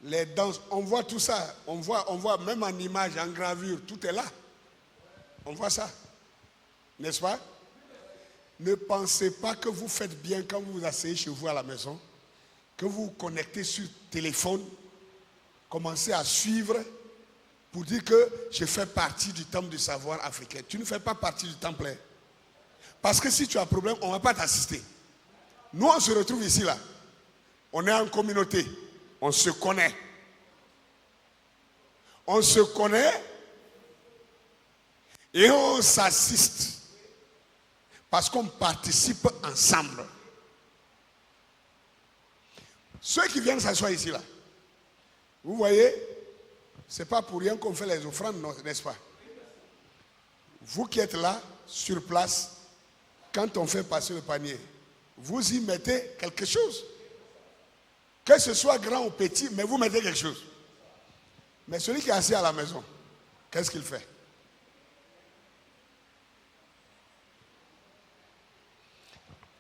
Les danses, on voit tout ça. On voit même en image, en gravure, tout est là. On voit ça. N'est-ce pas? Ne pensez pas que vous faites bien quand vous vous asseyez chez vous à la maison, que vous vous connectez sur téléphone, commencez à suivre pour dire que je fais partie du temple du savoir africain. Tu ne fais pas partie du temple. Parce que si tu as un problème, on ne va pas t'assister. Nous, on se retrouve ici, là. On est en communauté. On se connaît. On se connaît et on s'assiste. Parce qu'on participe ensemble. Ceux qui viennent s'asseoir ici, là, vous voyez, ce n'est pas pour rien qu'on fait les offrandes, n'est-ce pas? Vous qui êtes là, sur place, quand on fait passer le panier, vous y mettez quelque chose. Que ce soit grand ou petit, mais vous mettez quelque chose. Mais celui qui est assis à la maison, qu'est-ce qu'il fait?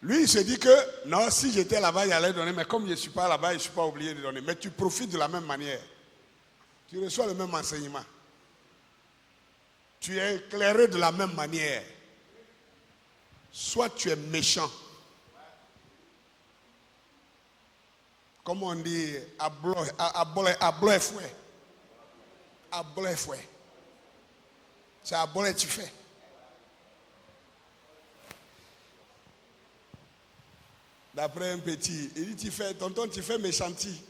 Lui, il se dit que, non, si j'étais là-bas, il allait donner, mais comme je ne suis pas là-bas, je ne suis pas obligé de donner. Mais tu profites de la même manière. Tu reçois le même enseignement. Tu es éclairé de la même manière. Soit tu es méchant. Comme on dit, à bloc fouet. À bloc fouet. C'est à bloc tu fais. D'après un petit, il dit, tonton, tu fais méchanti.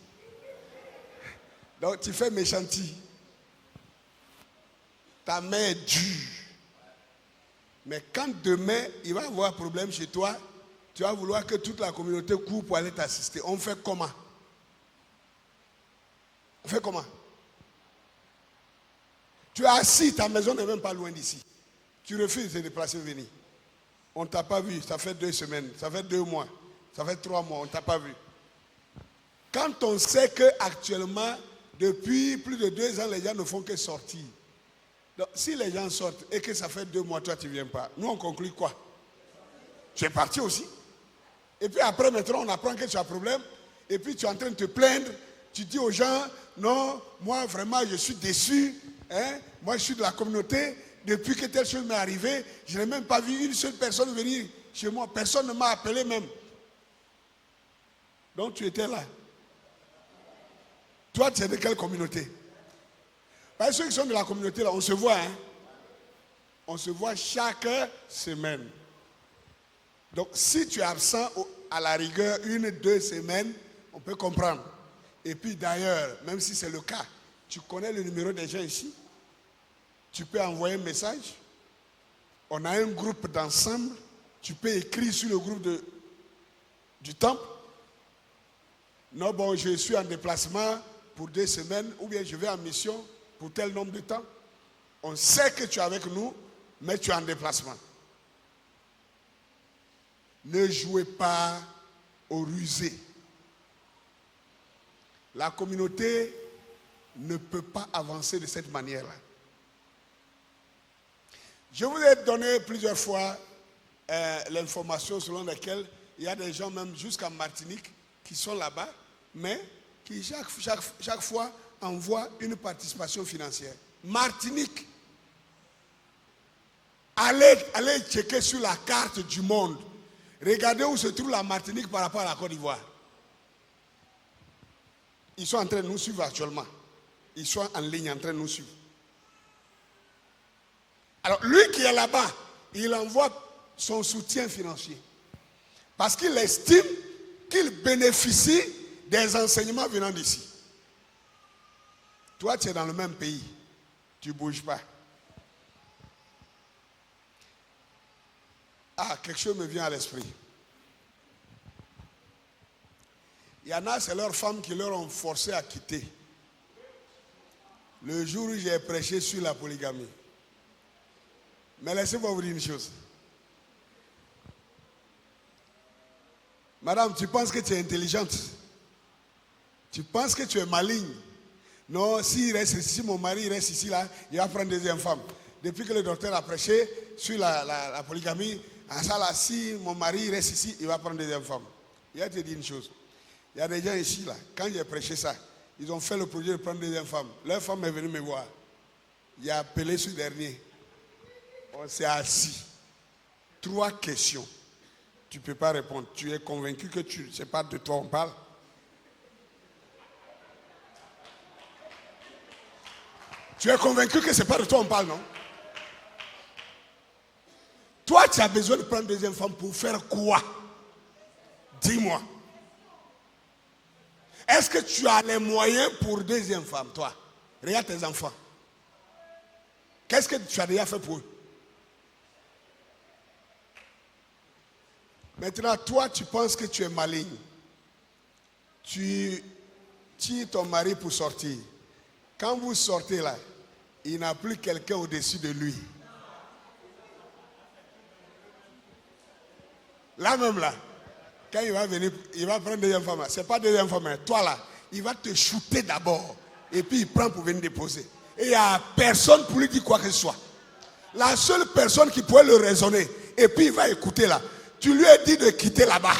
Donc tu fais méchanti. Ta main est dure. Mais quand demain, il va y avoir un problème chez toi, tu vas vouloir que toute la communauté court pour aller t'assister. On fait comment? On fait comment? Tu es assis, ta maison n'est même pas loin d'ici. Tu refuses de te déplacer, venir. On ne t'a pas vu, ça fait 2 semaines, ça fait 2 mois, ça fait 3 mois, on ne t'a pas vu. Quand on sait qu'actuellement, depuis plus de 2 ans, les gens ne font que sortir. Donc, si les gens sortent et que ça fait 2 mois, toi tu ne viens pas, nous on conclut quoi? Tu es parti aussi. Et puis après, maintenant, on apprend que tu as un problème. Et puis tu es en train de te plaindre. Tu dis aux gens, non, moi vraiment, je suis déçu. Hein? Moi, je suis de la communauté. Depuis que telle chose m'est arrivée, je n'ai même pas vu une seule personne venir chez moi. Personne ne m'a appelé même. Donc tu étais là. Toi, tu es de quelle communauté? Parce que ceux qui sont de la communauté, là, on se voit. Hein? On se voit chaque semaine. Donc, si tu es absent, à la rigueur, 1-2 semaines, on peut comprendre. Et puis d'ailleurs, même si c'est le cas, tu connais le numéro des gens ici. Tu peux envoyer un message. On a un groupe d'ensemble. Tu peux écrire sur le groupe du temple. Non, bon, je suis en déplacement pour 2 semaines, ou bien je vais en mission pour tel nombre de temps. On sait que tu es avec nous, mais tu es en déplacement. Ne jouez pas au rusé. La communauté ne peut pas avancer de cette manière-là. Je vous ai donné plusieurs fois l'information selon laquelle il y a des gens même jusqu'à Martinique qui sont là-bas, mais qui chaque fois envoient une participation financière. Martinique, allez checker sur la carte du monde. Regardez où se trouve la Martinique par rapport à la Côte d'Ivoire. Ils sont en train de nous suivre actuellement. Ils sont en ligne en train de nous suivre. Alors, lui qui est là-bas, il envoie son soutien financier. Parce qu'il estime qu'il bénéficie des enseignements venant d'ici. Toi, tu es dans le même pays. Tu ne bouges pas. Ah, quelque chose me vient à l'esprit. Il y en a, c'est leurs femmes qui leur ont forcé à quitter. Le jour où j'ai prêché sur la polygamie. Mais laissez-moi vous dire une chose. Madame, tu penses que tu es intelligente? Tu penses que tu es maligne? Non, si mon mari reste ici, là, il va prendre une deuxième femme. Depuis que le docteur a prêché sur la polygamie, en ça là, si mon mari reste ici, il va prendre une deuxième femme. Il va te dire une chose. Il y a des gens ici, là, quand j'ai prêché ça, ils ont fait le projet de prendre une deuxième femme. Leur femme est venue me voir. Il a appelé ce dernier. On s'est assis. 3 questions. Tu ne peux pas répondre. Tu es convaincu que ce n'est pas de toi on parle? Tu es convaincu que ce n'est pas de toi on parle, non? Toi, tu as besoin de prendre une deuxième femme pour faire quoi? Dis-moi. Est-ce que tu as les moyens pour deuxième femme, toi? Regarde tes enfants. Qu'est-ce que tu as déjà fait pour eux? Maintenant, toi, tu penses que tu es maligne. Tu tires ton mari pour sortir. Quand vous sortez là, il n'a plus quelqu'un au-dessus de lui. Là même là, quand il va venir, il va prendre deuxième femme. Ce n'est pas deuxième femme, toi là, il va te shooter d'abord. Et puis il prend pour venir déposer. Et il n'y a personne pour lui dire quoi que ce soit. La seule personne qui pourrait le raisonner, et puis il va écouter là. Tu lui as dit de quitter là-bas.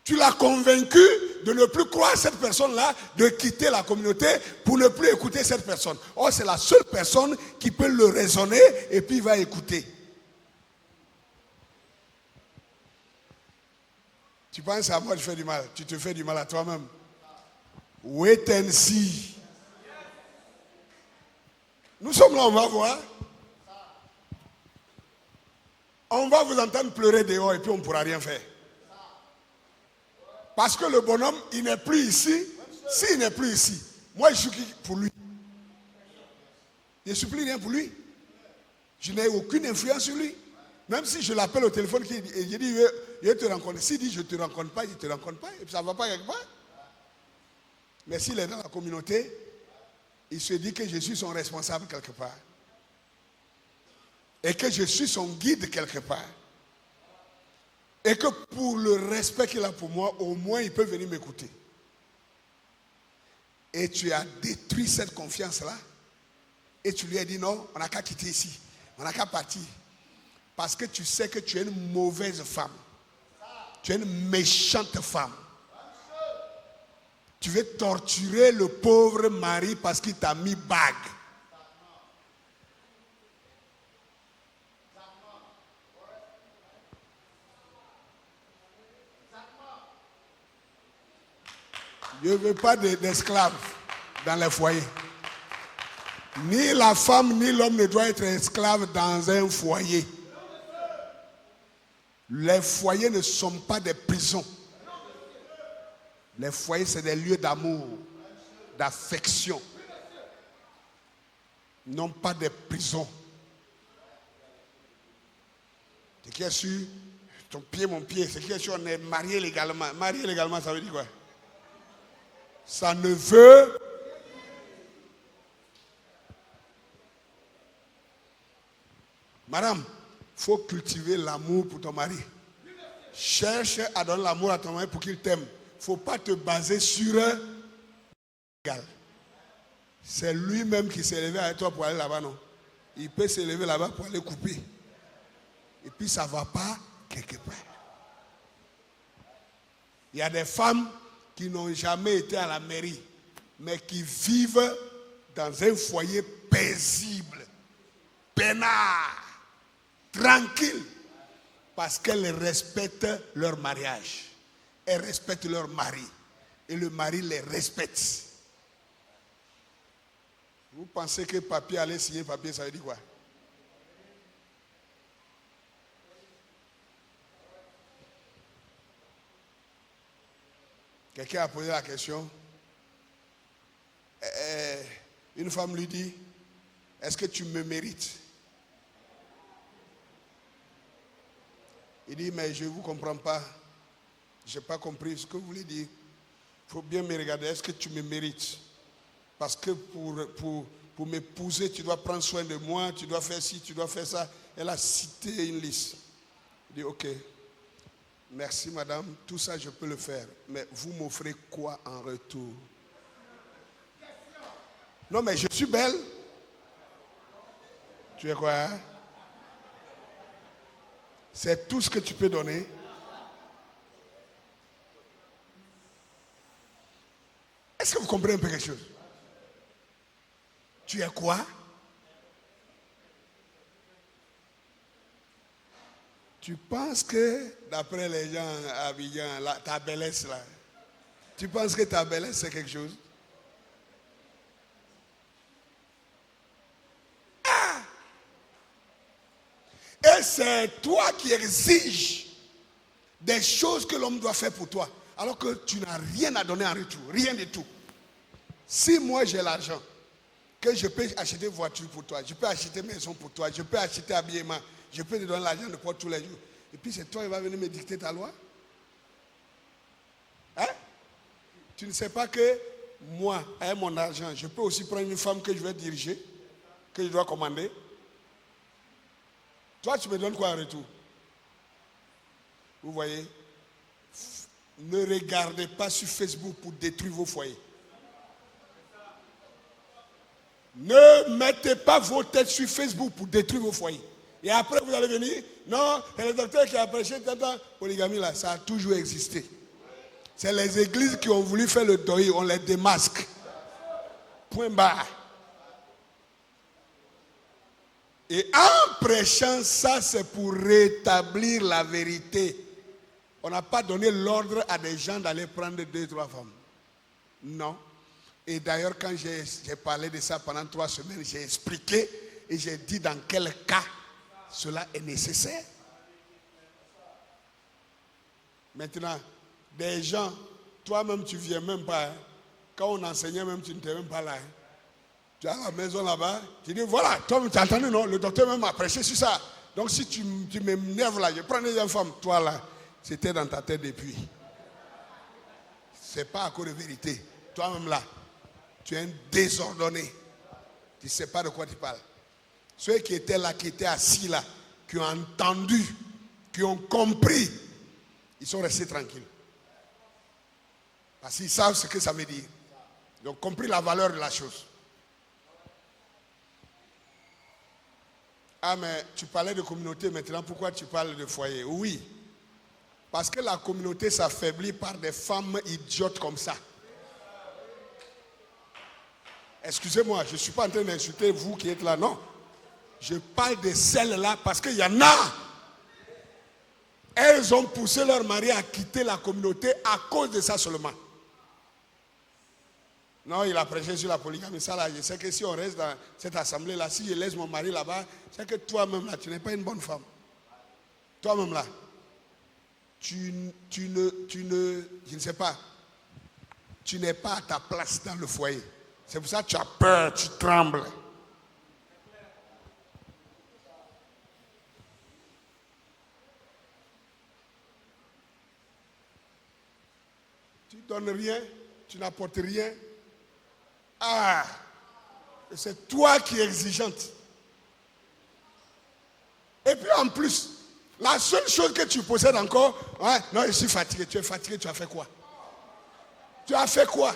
Tu l'as convaincu de ne plus croire cette personne-là, de quitter la communauté pour ne plus écouter cette personne. Or, c'est la seule personne qui peut le raisonner et puis il va écouter. Tu penses à moi, je fais du mal. Tu te fais du mal à toi-même. Wait and see. Nous sommes là, on va voir. On va vous entendre pleurer dehors et puis on ne pourra rien faire. Parce que le bonhomme, il n'est plus ici. S'il n'est plus ici, moi je suis qui pour lui? Je ne supplie rien pour lui. Je n'ai aucune influence sur lui. Même si je l'appelle au téléphone et je dis, je te rencontre. S'il dit, je ne te rencontre pas, je ne te rencontre pas. Et puis ça ne va pas quelque part. Mais s'il est dans la communauté, il se dit que je suis son responsable quelque part. Et que je suis son guide quelque part. Et que pour le respect qu'il a pour moi, au moins il peut venir m'écouter. Et tu as détruit cette confiance-là. Et tu lui as dit non, on n'a qu'à quitter ici. On n'a qu'à partir. Parce que tu sais que tu es une mauvaise femme. Tu es une méchante femme. Tu veux torturer le pauvre mari parce qu'il t'a mis bague. Je ne veux pas d'esclaves dans les foyers. Ni la femme ni l'homme ne doivent être esclaves dans un foyer. Les foyers ne sont pas des prisons. Les foyers, c'est des lieux d'amour, d'affection. Non pas des prisons. C'est qui est sûr, ton pied, mon pied, c'est qui est sûr, on est marié légalement. Marié légalement, ça veut dire quoi? Ça ne veut. Madame, faut cultiver l'amour pour ton mari. Cherche à donner l'amour à ton mari pour qu'il t'aime. Il ne faut pas te baser sur égal. C'est lui-même qui s'est levé avec toi pour aller là-bas, non? Il peut se lever là-bas pour aller couper. Et puis ça ne va pas quelque part. Il y a des femmes qui n'ont jamais été à la mairie, mais qui vivent dans un foyer paisible, peinard, tranquille, parce qu'elles respectent leur mariage. Elles respectent leur mari. Et le mari les respecte. Vous pensez que papier, aller signer papier, ça veut dire quoi? Quelqu'un a posé la question. Une femme lui dit, est-ce que tu me mérites? Il dit, mais je ne vous comprends pas. Je n'ai pas compris ce que vous voulez dire. Il faut bien me regarder. Est-ce que tu me mérites? Parce que pour m'épouser, tu dois prendre soin de moi, tu dois faire ci, tu dois faire ça. Elle a cité une liste. Il dit, ok. Merci madame, tout ça je peux le faire. Mais vous m'offrez quoi en retour? Non mais je suis belle. Tu es quoi? Hein? C'est tout ce que tu peux donner. Est-ce que vous comprenez un peu quelque chose? Tu es quoi? Tu penses que, d'après les gens à Abidjan, ta bellesse là, tu penses que ta bellesse c'est quelque chose? Ah! Et c'est toi qui exiges des choses que l'homme doit faire pour toi, alors que tu n'as rien à donner en retour, rien du tout. Si moi j'ai l'argent, que je peux acheter voiture pour toi, je peux acheter maison pour toi, je peux acheter habillement, je peux te donner l'argent de porte tous les jours. Et puis c'est toi qui vas venir me dicter ta loi? Hein? Tu ne sais pas que moi, avec mon argent, je peux aussi prendre une femme que je vais diriger, que je dois commander. Toi, tu me donnes quoi en retour? Vous voyez? Ne regardez pas sur Facebook pour détruire vos foyers. Ne mettez pas vos têtes sur Facebook pour détruire vos foyers. Et après, vous allez venir, non, c'est le docteur qui a prêché, polygamie là, ça a toujours existé. C'est les églises qui ont voulu faire le deuil, on les démasque. Point barre. Et en prêchant ça, c'est pour rétablir la vérité. On n'a pas donné l'ordre à des gens d'aller prendre 2, 3 femmes. Non. Et d'ailleurs, quand j'ai parlé de ça pendant 3 semaines, j'ai expliqué et j'ai dit dans quel cas cela est nécessaire. Maintenant, des gens, toi-même tu ne viens même pas. Hein. Quand on enseignait même, tu n'étais même pas là. Hein. Tu es à la maison là-bas, tu dis voilà, toi tu as entendu, non? Le docteur même a prêché sur ça. Donc si tu m'énerves là, je prends des femmes, toi là, c'était dans ta tête depuis. Ce n'est pas à cause de vérité. Toi-même là, tu es un désordonné. Tu ne sais pas de quoi tu parles. Ceux qui étaient là, qui étaient assis là, qui ont entendu, qui ont compris, ils sont restés tranquilles. Parce qu'ils savent ce que ça veut dire. Ils ont compris la valeur de la chose. Ah mais tu parlais de communauté maintenant, pourquoi tu parles de foyer? Oui, parce que la communauté s'affaiblit par des femmes idiotes comme ça. Excusez-moi, je ne suis pas en train d'insulter vous qui êtes là, non. Je parle de celles-là parce qu'il y en a. Elles ont poussé leur mari à quitter la communauté à cause de ça seulement. Non, il a prêché sur la polygamie. Ça là, je sais que si on reste dans cette assemblée-là, si je laisse mon mari là-bas, c'est que toi-même là, tu n'es pas une bonne femme. Toi-même là, je ne sais pas, tu n'es pas à ta place dans le foyer. C'est pour ça que tu as peur, tu trembles. Tu ne donnes rien, tu n'apportes rien. Ah, c'est toi qui es exigeante. Et puis en plus, la seule chose que tu possèdes encore, hein, non, je suis fatigué. Tu es fatigué, tu as fait quoi? Tu as fait quoi?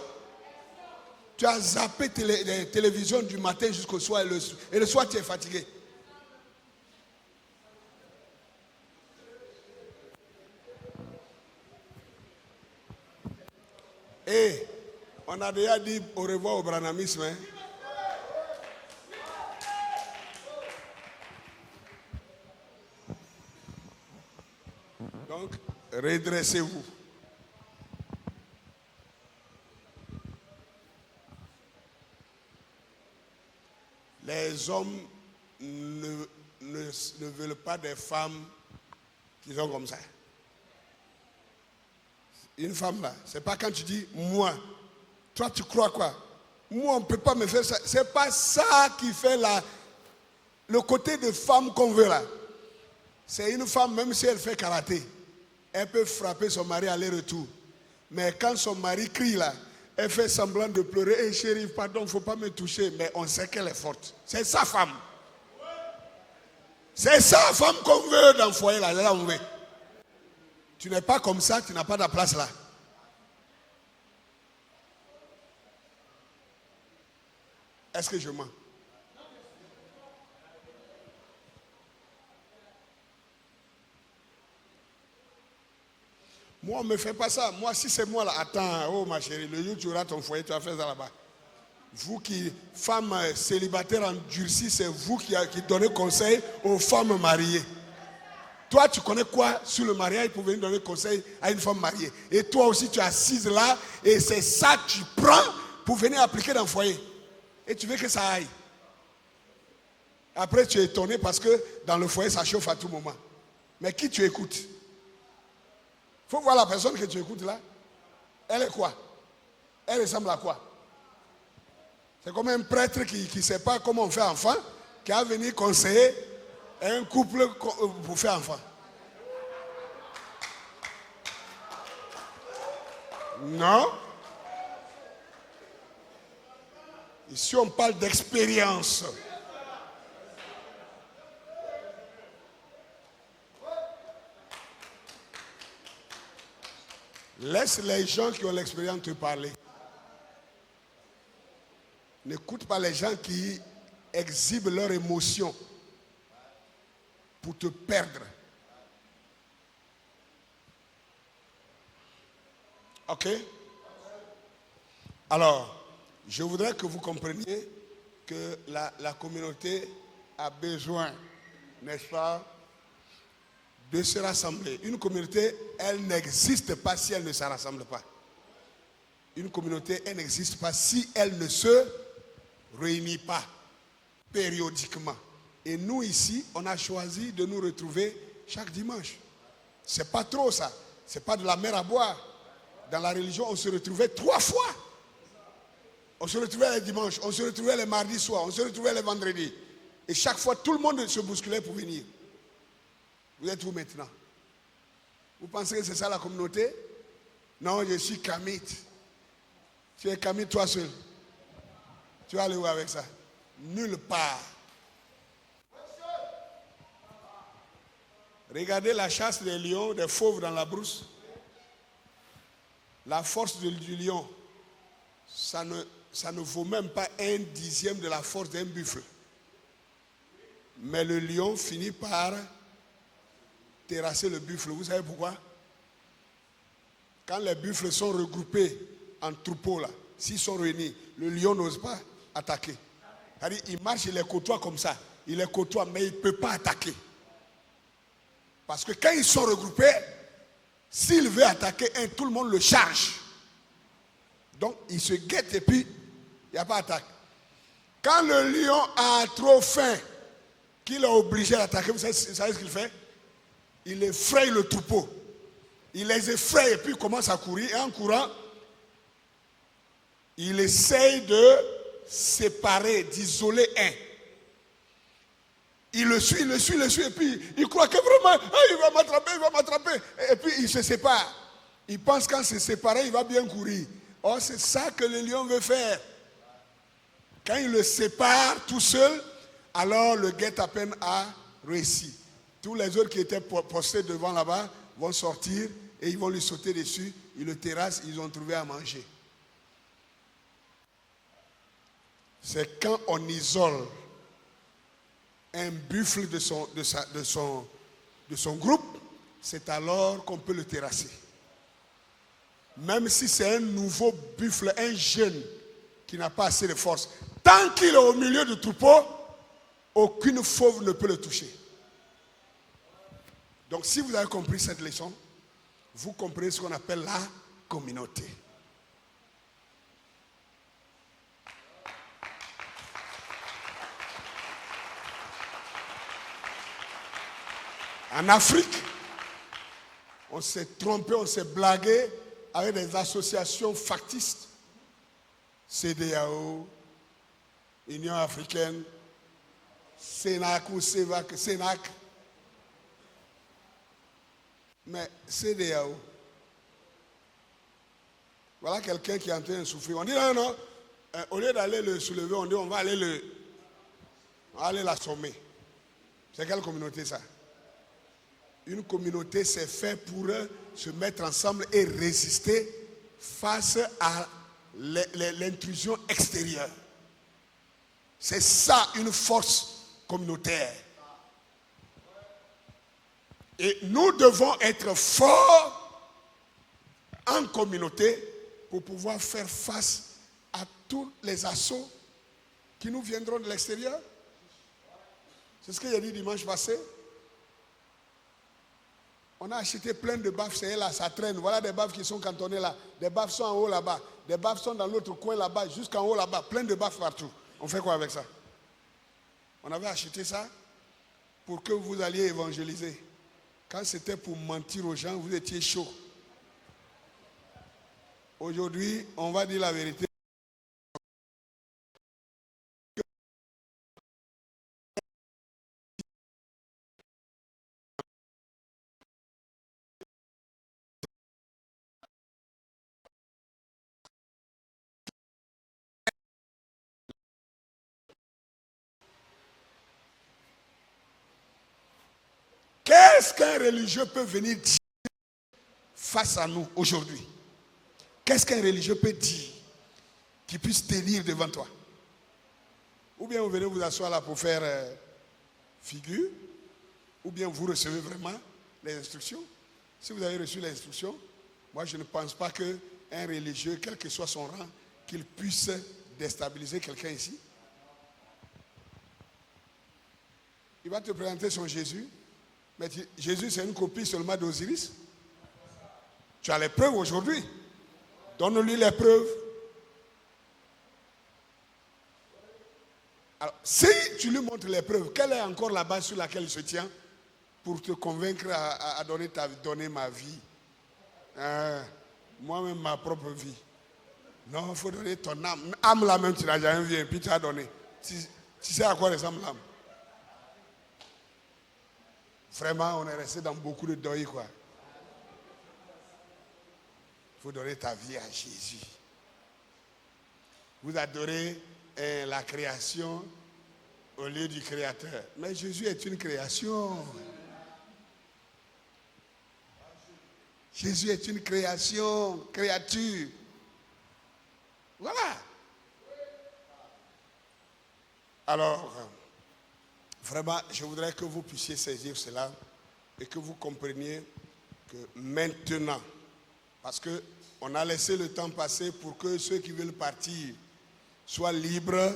Tu as zappé les télévisions du matin jusqu'au soir et le soir tu es fatigué. Et on a déjà dit au revoir au branamisme. Hein? Donc, redressez-vous. Les hommes ne veulent pas des femmes qui sont comme ça. Une femme là, c'est pas quand tu dis moi. Toi tu crois quoi? Moi on ne peut pas me faire ça. C'est pas ça qui fait le côté de femme qu'on veut là. C'est une femme, même si elle fait karaté, elle peut frapper son mari aller-retour. Mais quand son mari crie là, elle fait semblant de pleurer. Hey chérie, pardon, il ne faut pas me toucher. Mais on sait qu'elle est forte. C'est sa femme. C'est sa femme qu'on veut dans le foyer là. Là on veut. Tu n'es pas comme ça, tu n'as pas de place là. Est-ce que je mens? Moi, on ne me fait pas ça. Moi, si c'est moi là, attends, oh ma chérie, le jour où tu auras ton foyer, tu vas faire ça là-bas. Vous qui, femmes célibataires endurcies, c'est vous qui donnez conseil aux femmes mariées. Toi, tu connais quoi sur le mariage pour venir donner conseil à une femme mariée? Et toi aussi, tu es assise là, et c'est ça que tu prends pour venir appliquer dans le foyer. Et tu veux que ça aille. Après, tu es étonné parce que dans le foyer, ça chauffe à tout moment. Mais qui tu écoutes? Il faut voir la personne que tu écoutes là. Elle est quoi? Elle ressemble à quoi? C'est comme un prêtre qui ne sait pas comment on fait enfant, qui a venu conseiller un couple pour faire enfant. Non. Ici, on parle d'expérience. Laisse les gens qui ont l'expérience te parler. N'écoute pas les gens qui exhibent leurs émotions pour te perdre. Ok? Alors, je voudrais que vous compreniez que la communauté a besoin, n'est-ce pas, de se rassembler. Une communauté, elle n'existe pas si elle ne se rassemble pas. Une communauté, elle n'existe pas si elle ne se réunit pas périodiquement. Et nous ici, on a choisi de nous retrouver chaque dimanche. C'est pas trop ça. C'est pas de la mer à boire. Dans la religion, on se retrouvait 3 fois. On se retrouvait les dimanches, on se retrouvait les mardis soirs, on se retrouvait les vendredis. Et chaque fois, tout le monde se bousculait pour venir. Vous êtes où maintenant? Vous pensez que c'est ça la communauté? Non, je suis kamite. Tu es kamite toi seul. Tu vas aller où avec ça? Nulle part. Regardez la chasse des lions, des fauves dans la brousse. La force du lion, ça ne vaut même pas 1/10 de la force d'un buffle. Mais le lion finit par terrasser le buffle. Vous savez pourquoi? Quand les buffles sont regroupés en troupeaux, là, s'ils sont réunis, le lion n'ose pas attaquer. C'est-à-dire, il marche, il les côtoie comme ça. Il les côtoie, mais il ne peut pas attaquer. Parce que quand ils sont regroupés, s'il veut attaquer un, tout le monde le charge. Donc, il se guette et puis, il n'y a pas d'attaque. Quand le lion a trop faim, qu'il est obligé d'attaquer, vous savez ce qu'il fait? Il effraie le troupeau. Il les effraie et puis il commence à courir. Et en courant, il essaye de séparer, d'isoler un. Il le suit, et puis il croit que vraiment, il va m'attraper. Et puis il se sépare. Il pense qu'en se séparant, il va bien courir. Or, c'est ça que le lion veut faire. Quand il le sépare tout seul, alors le guet-apens a réussi. Tous les autres qui étaient postés devant là-bas vont sortir et ils vont lui sauter dessus. Ils le terrassent, ils ont trouvé à manger. C'est quand on isole un buffle de son groupe, c'est alors qu'on peut le terrasser. Même si c'est un nouveau buffle, un jeune qui n'a pas assez de force, tant qu'il est au milieu du troupeau, aucune fauve ne peut le toucher. Donc si vous avez compris cette leçon, vous comprenez ce qu'on appelle la communauté. En Afrique, on s'est trompé, on s'est blagué avec des associations factices. CEDEAO, Union africaine, CENAC ou CENAC. Mais CEDEAO, voilà quelqu'un qui est en train de souffrir. On dit non, au lieu d'aller le soulever, on dit on va aller l'assommer. C'est quelle communauté ça? Une communauté, c'est fait pour se mettre ensemble et résister face à l'intrusion extérieure. C'est ça une force communautaire. Et nous devons être forts en communauté pour pouvoir faire face à tous les assauts qui nous viendront de l'extérieur. C'est ce que j'ai dit dimanche passé. On a acheté plein de baffes, c'est là, ça traîne. Voilà des baffes qui sont cantonnées là. Des baffes sont en haut là-bas. Des baffes sont dans l'autre coin là-bas, jusqu'en haut là-bas. Plein de baffes partout. On fait quoi avec ça? On avait acheté ça pour que vous alliez évangéliser. Quand c'était pour mentir aux gens, vous étiez chaud. Aujourd'hui, on va dire la vérité. Qu'est-ce qu'un religieux peut venir dire face à nous aujourd'hui? Qu'est-ce qu'un religieux peut dire qui puisse tenir devant toi? Ou bien vous venez vous asseoir là pour faire figure, ou bien vous recevez vraiment les instructions. Si vous avez reçu les instructions, moi je ne pense pas qu'un religieux, quel que soit son rang, qu'il puisse déstabiliser quelqu'un ici. Il va te présenter son Jésus. Mais Jésus, c'est une copie seulement d'Osiris. Tu as les preuves aujourd'hui. Donne-lui les preuves. Alors, si tu lui montres les preuves, quelle est encore la base sur laquelle il se tient pour te convaincre à donner ma vie? Moi-même, ma propre vie. Non, il faut donner ton âme. Âme là même, tu n'as jamais vu, et puis tu as donné. Tu sais à quoi ressemble l'âme? Vraiment, on est resté dans beaucoup de deuil, quoi. Il faut donner ta vie à Jésus. Vous adorez la création au lieu du Créateur. Mais Jésus est une création. Jésus est une création, créature. Voilà. Alors, vraiment, je voudrais que vous puissiez saisir cela et que vous compreniez que maintenant, parce qu'on a laissé le temps passer pour que ceux qui veulent partir soient libres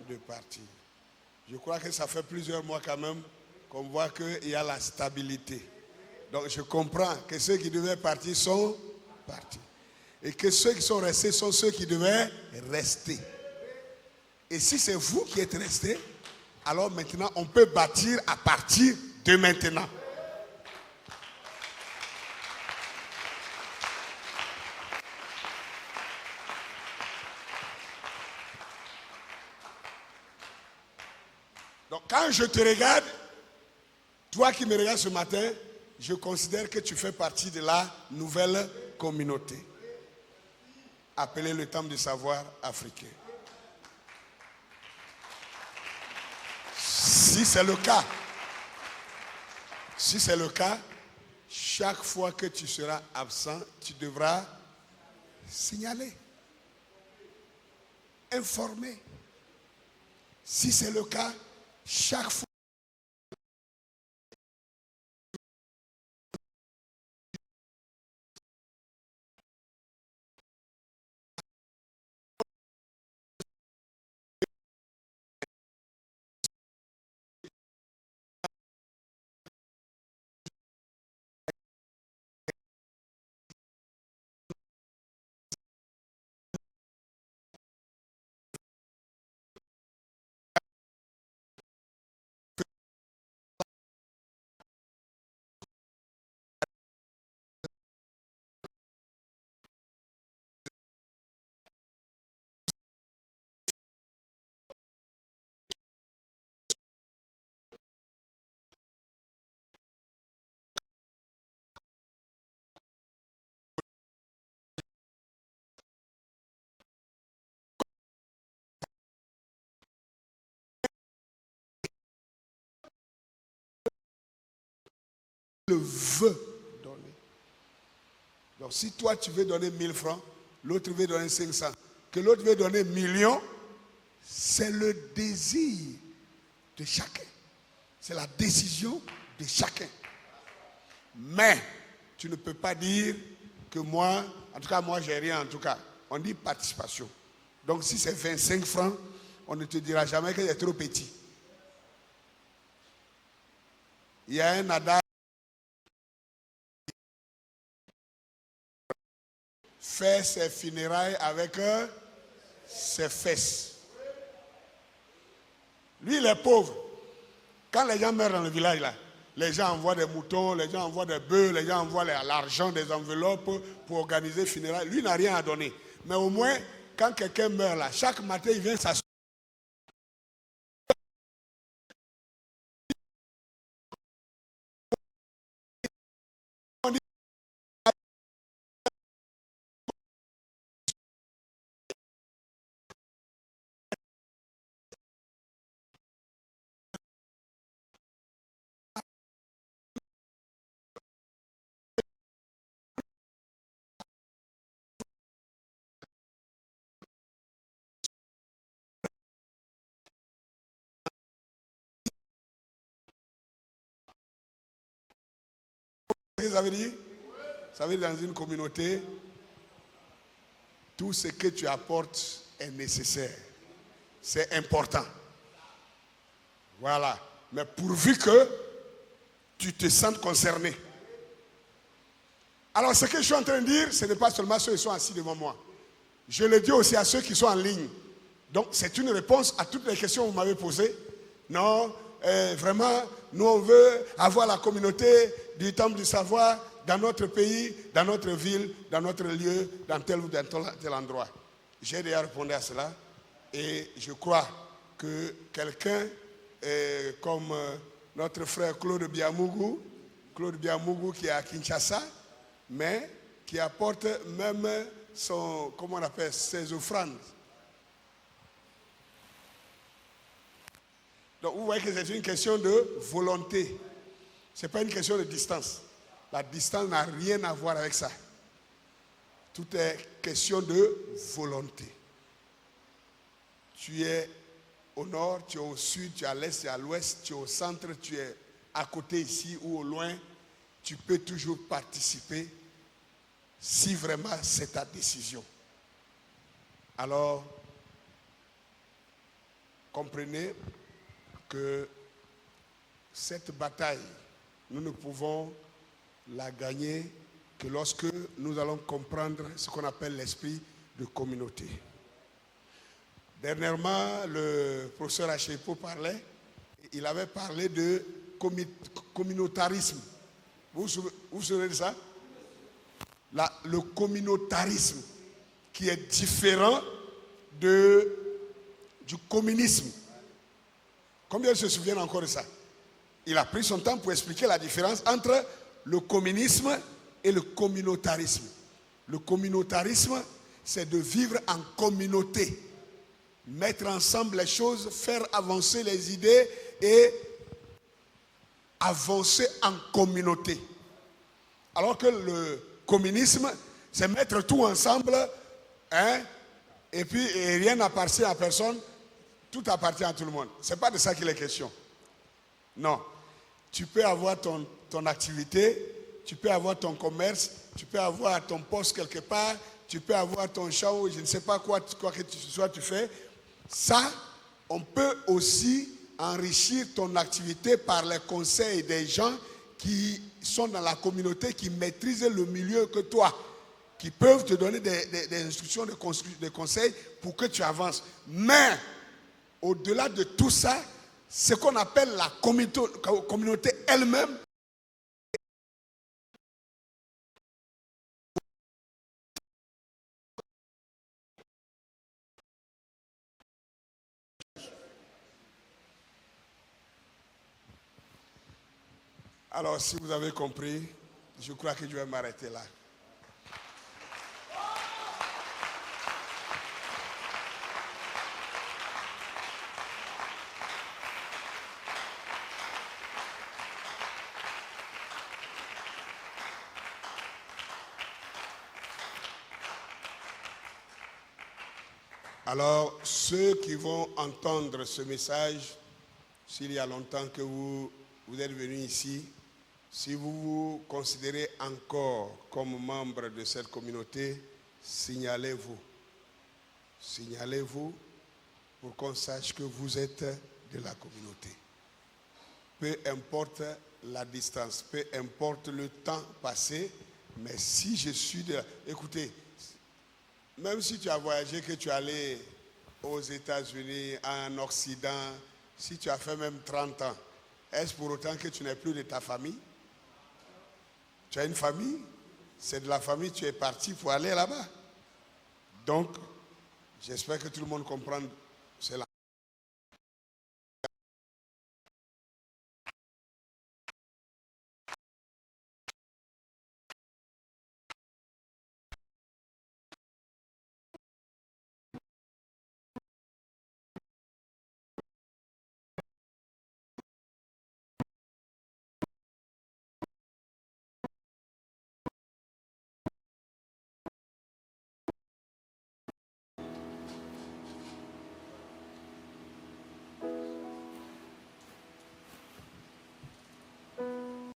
de partir. Je crois que ça fait plusieurs mois quand même qu'on voit qu'il y a la stabilité. Donc je comprends que ceux qui devaient partir sont partis. Et que ceux qui sont restés sont ceux qui devaient rester. Et si c'est vous qui êtes restés, alors maintenant, on peut bâtir à partir de maintenant. Donc, quand je te regarde, toi qui me regardes ce matin, je considère que tu fais partie de la nouvelle communauté, appelée le Temple du Savoir africain. Si c'est le cas, Si c'est le cas, chaque fois que tu seras absent, tu devras signaler, informer. Si c'est le cas, chaque fois le veut donner. Donc si toi tu veux donner 1000 francs, l'autre veut donner 500, que l'autre veut donner 1 million, c'est le désir de chacun. C'est la décision de chacun. Mais tu ne peux pas dire que moi, en tout cas moi j'ai rien en tout cas. On dit participation. Donc si c'est 25 francs, on ne te dira jamais qu'il est trop petit. Il y a un adage. Fait ses funérailles avec ses fesses. Lui, il est pauvre. Quand les gens meurent dans le village, là, les gens envoient des moutons, les gens envoient des bœufs, les gens envoient l'argent des enveloppes pour organiser les funérailles. Lui, il n'a rien à donner. Mais au moins, quand quelqu'un meurt là, chaque matin, il vient s'asseoir. Ça veut dire? Ça veut dire dans une communauté, tout ce que tu apportes est nécessaire. C'est important. Voilà. Mais pourvu que tu te sentes concerné. Alors ce que je suis en train de dire, ce n'est pas seulement ceux qui sont assis devant moi. Je le dis aussi à ceux qui sont en ligne. Donc c'est une réponse à toutes les questions que vous m'avez posées. Non, vraiment, nous on veut avoir la communauté du Temple du Savoir dans notre pays, dans notre ville, dans notre lieu, dans tel ou dans tel endroit. J'ai déjà répondu à cela et je crois que quelqu'un comme notre frère Claude Biamougou qui est à Kinshasa, mais qui apporte même son, comment on appelle, ses offrandes. Donc vous voyez que c'est une question de volonté. Ce n'est pas une question de distance. La distance n'a rien à voir avec ça. Tout est question de volonté. Tu es au nord, tu es au sud, tu es à l'est, tu es à l'ouest, tu es au centre, tu es à côté ici ou au loin. Tu peux toujours participer si vraiment c'est ta décision. Alors, comprenez que cette bataille, nous ne pouvons la gagner que lorsque nous allons comprendre ce qu'on appelle l'esprit de communauté. Dernièrement, le professeur Achepo parlait, il avait parlé de communautarisme. Vous vous souvenez de ça? Le communautarisme qui est différent du communisme. Combien se souviennent encore de ça? Il a pris son temps pour expliquer la différence entre le communisme et le communautarisme. Le communautarisme, c'est de vivre en communauté, mettre ensemble les choses, faire avancer les idées et avancer en communauté. Alors que le communisme, c'est mettre tout ensemble, hein, et puis rien n'appartient à personne, tout appartient à tout le monde. Ce n'est pas de ça qu'il est question. Non. Tu peux avoir ton activité, tu peux avoir ton commerce, tu peux avoir ton poste quelque part, tu peux avoir ton champ ou je ne sais pas quoi que tu fais. Ça, on peut aussi enrichir ton activité par les conseils des gens qui sont dans la communauté, qui maîtrisent le milieu que toi, qui peuvent te donner des instructions, des conseils pour que tu avances. Mais, au-delà de tout ça, ce qu'on appelle la communauté elle-même, alors, si vous avez compris, je crois que je vais m'arrêter là. Alors, ceux qui vont entendre ce message, s'il y a longtemps que vous êtes venus ici, si vous vous considérez encore comme membre de cette communauté, signalez-vous. Signalez-vous pour qu'on sache que vous êtes de la communauté. Peu importe la distance, peu importe le temps passé, mais si je suis de la... Écoutez, même si tu as voyagé, que tu es allé aux États-Unis, en Occident, si tu as fait même 30 ans, est-ce pour autant que tu n'es plus de ta famille? Tu as une famille? C'est de la famille, tu es parti pour aller là-bas. Donc, j'espère que tout le monde comprend cela.